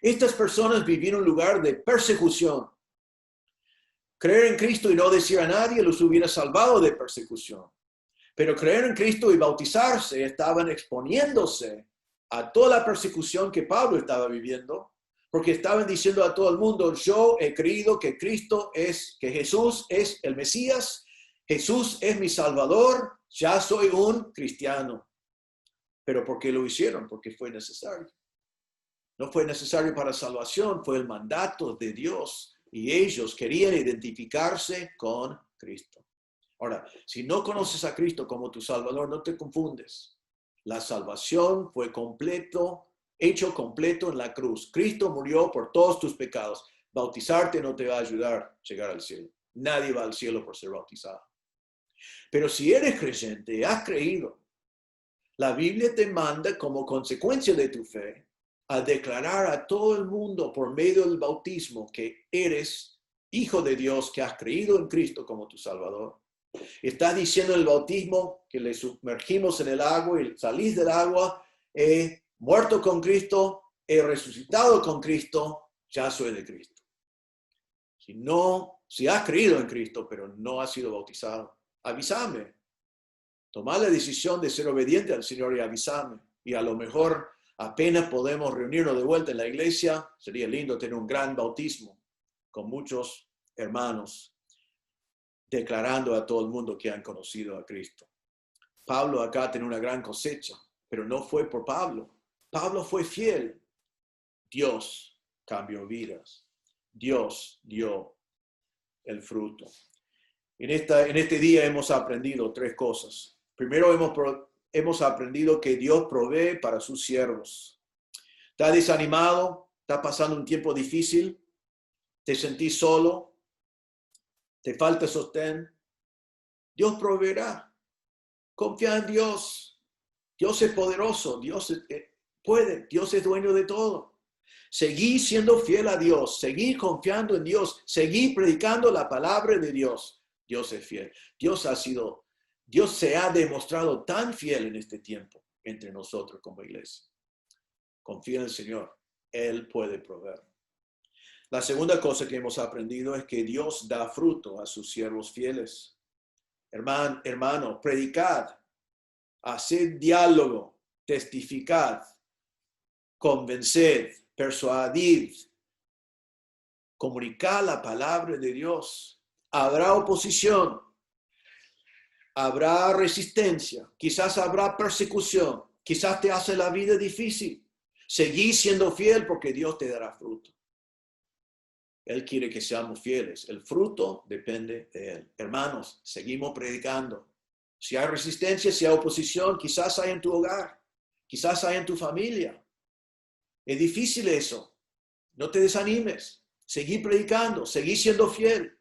Estas personas vivían en un lugar de persecución. Creer en Cristo y no decir a nadie los hubiera salvado de persecución. Pero creer en Cristo y bautizarse estaban exponiéndose a toda la persecución que Pablo estaba viviendo, porque estaban diciendo a todo el mundo, yo he creído que Cristo es, que Jesús es el Mesías, Jesús es mi Salvador, ya soy un cristiano. Pero ¿por qué lo hicieron? Porque fue necesario. No fue necesario para salvación, fue el mandato de Dios Y ellos querían identificarse con Cristo. Ahora, si no conoces a Cristo como tu Salvador, no te confundes. La salvación fue hecho completo en la cruz. Cristo murió por todos tus pecados. Bautizarte no te va a ayudar a llegar al cielo. Nadie va al cielo por ser bautizado. Pero si eres creyente, has creído, la Biblia te manda como consecuencia de tu fe a declarar a todo el mundo por medio del bautismo que eres hijo de Dios, que has creído en Cristo como tu Salvador. Está diciendo en el bautismo que le sumergimos en el agua y salís del agua, he muerto con Cristo, he resucitado con Cristo, ya soy de Cristo. Si has creído en Cristo, pero no has sido bautizado, avísame. Toma la decisión de ser obediente al Señor y avísame. Y a lo mejor apenas podemos reunirnos de vuelta en la iglesia, sería lindo tener un gran bautismo con muchos hermanos declarando a todo el mundo que han conocido a Cristo. Pablo acá tiene una gran cosecha, pero no fue por Pablo. Pablo fue fiel. Dios cambió vidas. Dios dio el fruto. En este día hemos aprendido 3 cosas. Primero, hemos aprendido que Dios provee para sus siervos. ¿Estás desanimado? ¿Estás pasando un tiempo difícil? ¿Te sentís solo? ¿Te falta sostén? Dios proveerá. Confía en Dios. Dios es poderoso. Dios puede. Dios es dueño de todo. Seguí siendo fiel a Dios. Seguí confiando en Dios. Seguí predicando la palabra de Dios. Dios es fiel. Dios se ha demostrado tan fiel en este tiempo entre nosotros como iglesia. Confía en el Señor. Él puede proveer. La segunda cosa que hemos aprendido es que Dios da fruto a sus siervos fieles. Hermano, predicad, haced diálogo, testificad, convenced, persuadid, comunicad la palabra de Dios. Habrá oposición, habrá resistencia, quizás habrá persecución, quizás te hace la vida difícil. Seguí siendo fiel porque Dios te dará fruto. Él quiere que seamos fieles. El fruto depende de Él. Hermanos, seguimos predicando. Si hay resistencia, si hay oposición, quizás hay en tu hogar, quizás hay en tu familia. Es difícil eso. No te desanimes. Seguí predicando, seguí siendo fiel.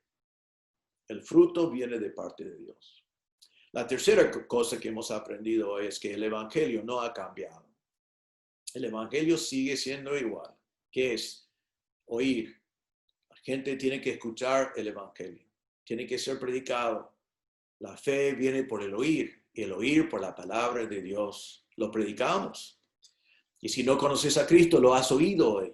El fruto viene de parte de Dios. La tercera cosa que hemos aprendido es que el evangelio no ha cambiado. El evangelio sigue siendo igual. ¿Qué es? Oír. La gente tiene que escuchar el evangelio. Tiene que ser predicado. La fe viene por el oír. Y el oír por la palabra de Dios. Lo predicamos. Y si no conoces a Cristo, lo has oído hoy.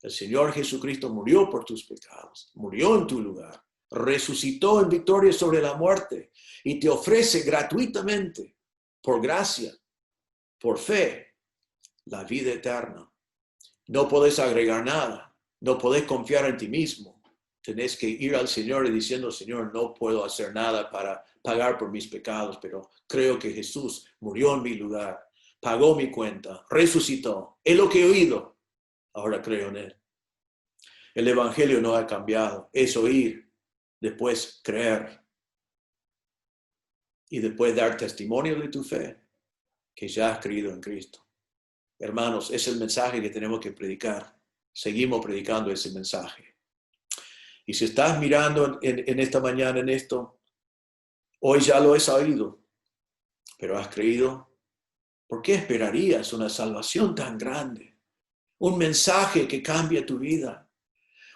El Señor Jesucristo murió por tus pecados. Murió en tu lugar. Resucitó en victoria sobre la muerte. Y te ofrece gratuitamente, por gracia, por fe, la vida eterna. No podés agregar nada. No podés confiar en ti mismo. Tenés que ir al Señor y diciendo, Señor, no puedo hacer nada para pagar por mis pecados, pero creo que Jesús murió en mi lugar, pagó mi cuenta, resucitó. Es lo que he oído. Ahora creo en Él. El evangelio no ha cambiado. Es oír, después creer y después dar testimonio de tu fe, que ya has creído en Cristo. Hermanos, es el mensaje que tenemos que predicar. Seguimos predicando ese mensaje. Y si estás mirando en esta mañana en esto, hoy ya lo has oído, pero has creído. ¿Por qué esperarías una salvación tan grande? Un mensaje que cambia tu vida.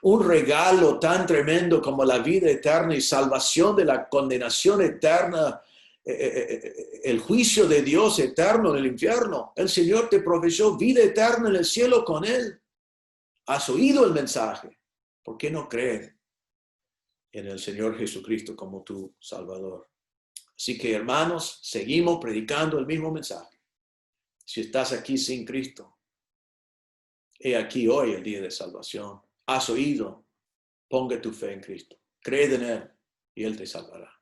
Un regalo tan tremendo como la vida eterna y salvación de la condenación eterna, el juicio de Dios eterno en el infierno. El Señor te proveyó vida eterna en el cielo con Él. Has oído el mensaje. ¿Por qué no creer en el Señor Jesucristo como tu Salvador? Así que, hermanos, seguimos predicando el mismo mensaje. Si estás aquí sin Cristo, he aquí hoy el día de salvación. Has oído, ponga tu fe en Cristo. Cree en Él y Él te salvará.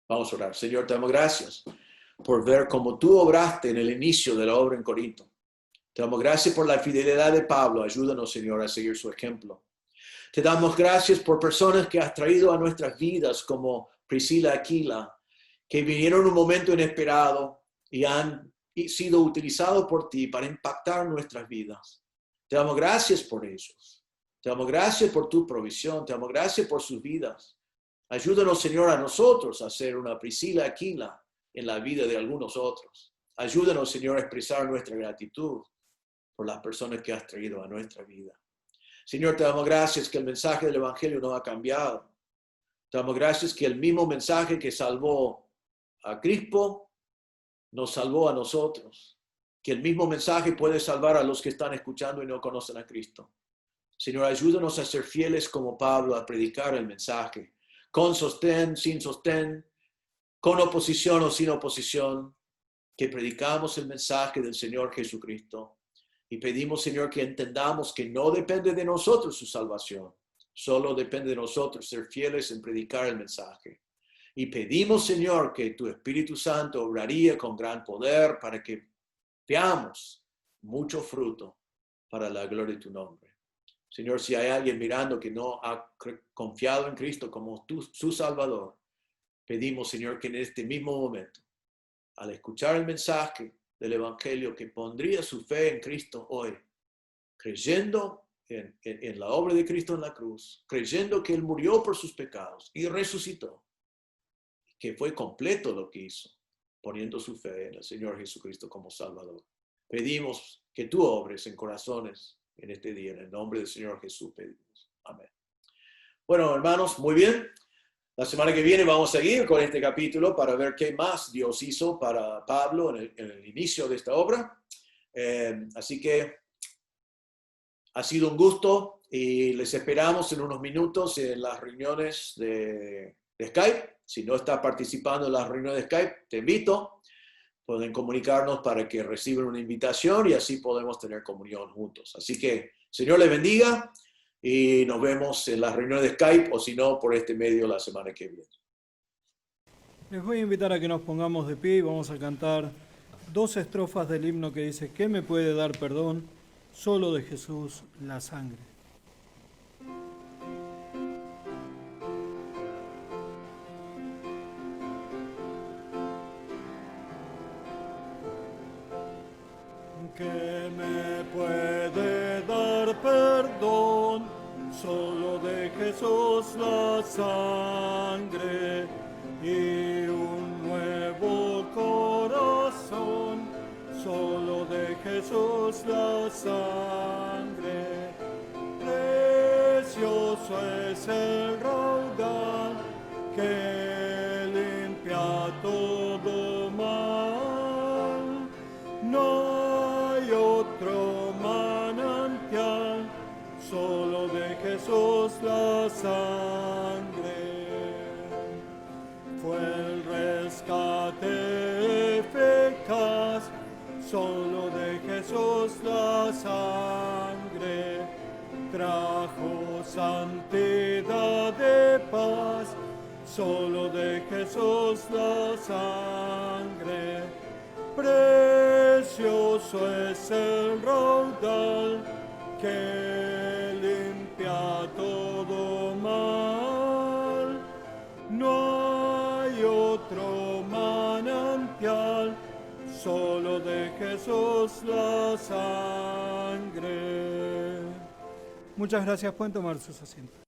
Vamos a orar. Señor, te damos gracias por ver cómo tú obraste en el inicio de la obra en Corinto. Te damos gracias por la fidelidad de Pablo. Ayúdanos, Señor, a seguir su ejemplo. Te damos gracias por personas que has traído a nuestras vidas como Priscila Aquila, que vinieron en un momento inesperado y han sido utilizados por ti para impactar nuestras vidas. Te damos gracias por ellos. Te damos gracias por tu provisión. Te damos gracias por sus vidas. Ayúdanos, Señor, a nosotros a ser una Priscila Aquila en la vida de algunos otros. Ayúdanos, Señor, a expresar nuestra gratitud por las personas que has traído a nuestra vida. Señor, te damos gracias que el mensaje del Evangelio no ha cambiado. Te damos gracias que el mismo mensaje que salvó a Crispo nos salvó a nosotros. Que el mismo mensaje puede salvar a los que están escuchando y no conocen a Cristo. Señor, ayúdanos a ser fieles como Pablo a predicar el mensaje, con sostén, sin sostén, con oposición o sin oposición, que predicamos el mensaje del Señor Jesucristo. Y pedimos, Señor, que entendamos que no depende de nosotros su salvación, solo depende de nosotros ser fieles en predicar el mensaje. Y pedimos, Señor, que tu Espíritu Santo obraría con gran poder para que veamos mucho fruto para la gloria de tu nombre. Señor, si hay alguien mirando que no ha confiado en Cristo como su Salvador, pedimos, Señor, que en este mismo momento, al escuchar el mensaje del Evangelio, que pondría su fe en Cristo hoy, creyendo en la obra de Cristo en la cruz, creyendo que Él murió por sus pecados y resucitó, que fue completo lo que hizo, poniendo su fe en el Señor Jesucristo como Salvador. Pedimos que tú obres en corazones en este día, en el nombre del Señor Jesús pedimos. Amén. Bueno, hermanos, muy bien. La semana que viene vamos a seguir con este capítulo para ver qué más Dios hizo para Pablo en el inicio de esta obra. Así que ha sido un gusto y les esperamos en unos minutos en las reuniones de Skype. Si no estás participando en las reuniones de Skype, te invito. Pueden comunicarnos para que reciban una invitación y así podemos tener comunión juntos. Así que, Señor les bendiga y nos vemos en las reuniones de Skype o si no, por este medio la semana que viene. Les voy a invitar a que nos pongamos de pie y vamos a cantar 2 estrofas del himno que dice: ¿qué me puede dar perdón? Solo de Jesús la sangre. ¿Qué me puede dar perdón? Solo de Jesús la sangre y un nuevo corazón. Solo de Jesús la sangre. Precioso es el raudal que limpia todo mal. No hay otro manantial, solo de Jesús la sangre. Fue el rescate eficaz, solo de Jesús la sangre. Trajo santidad de paz, solo de Jesús la sangre. Precioso es el raudal que limpia todo mal. No hay otro manantial, solo de Jesús la sangre. Muchas gracias, pueden tomar sus asientos.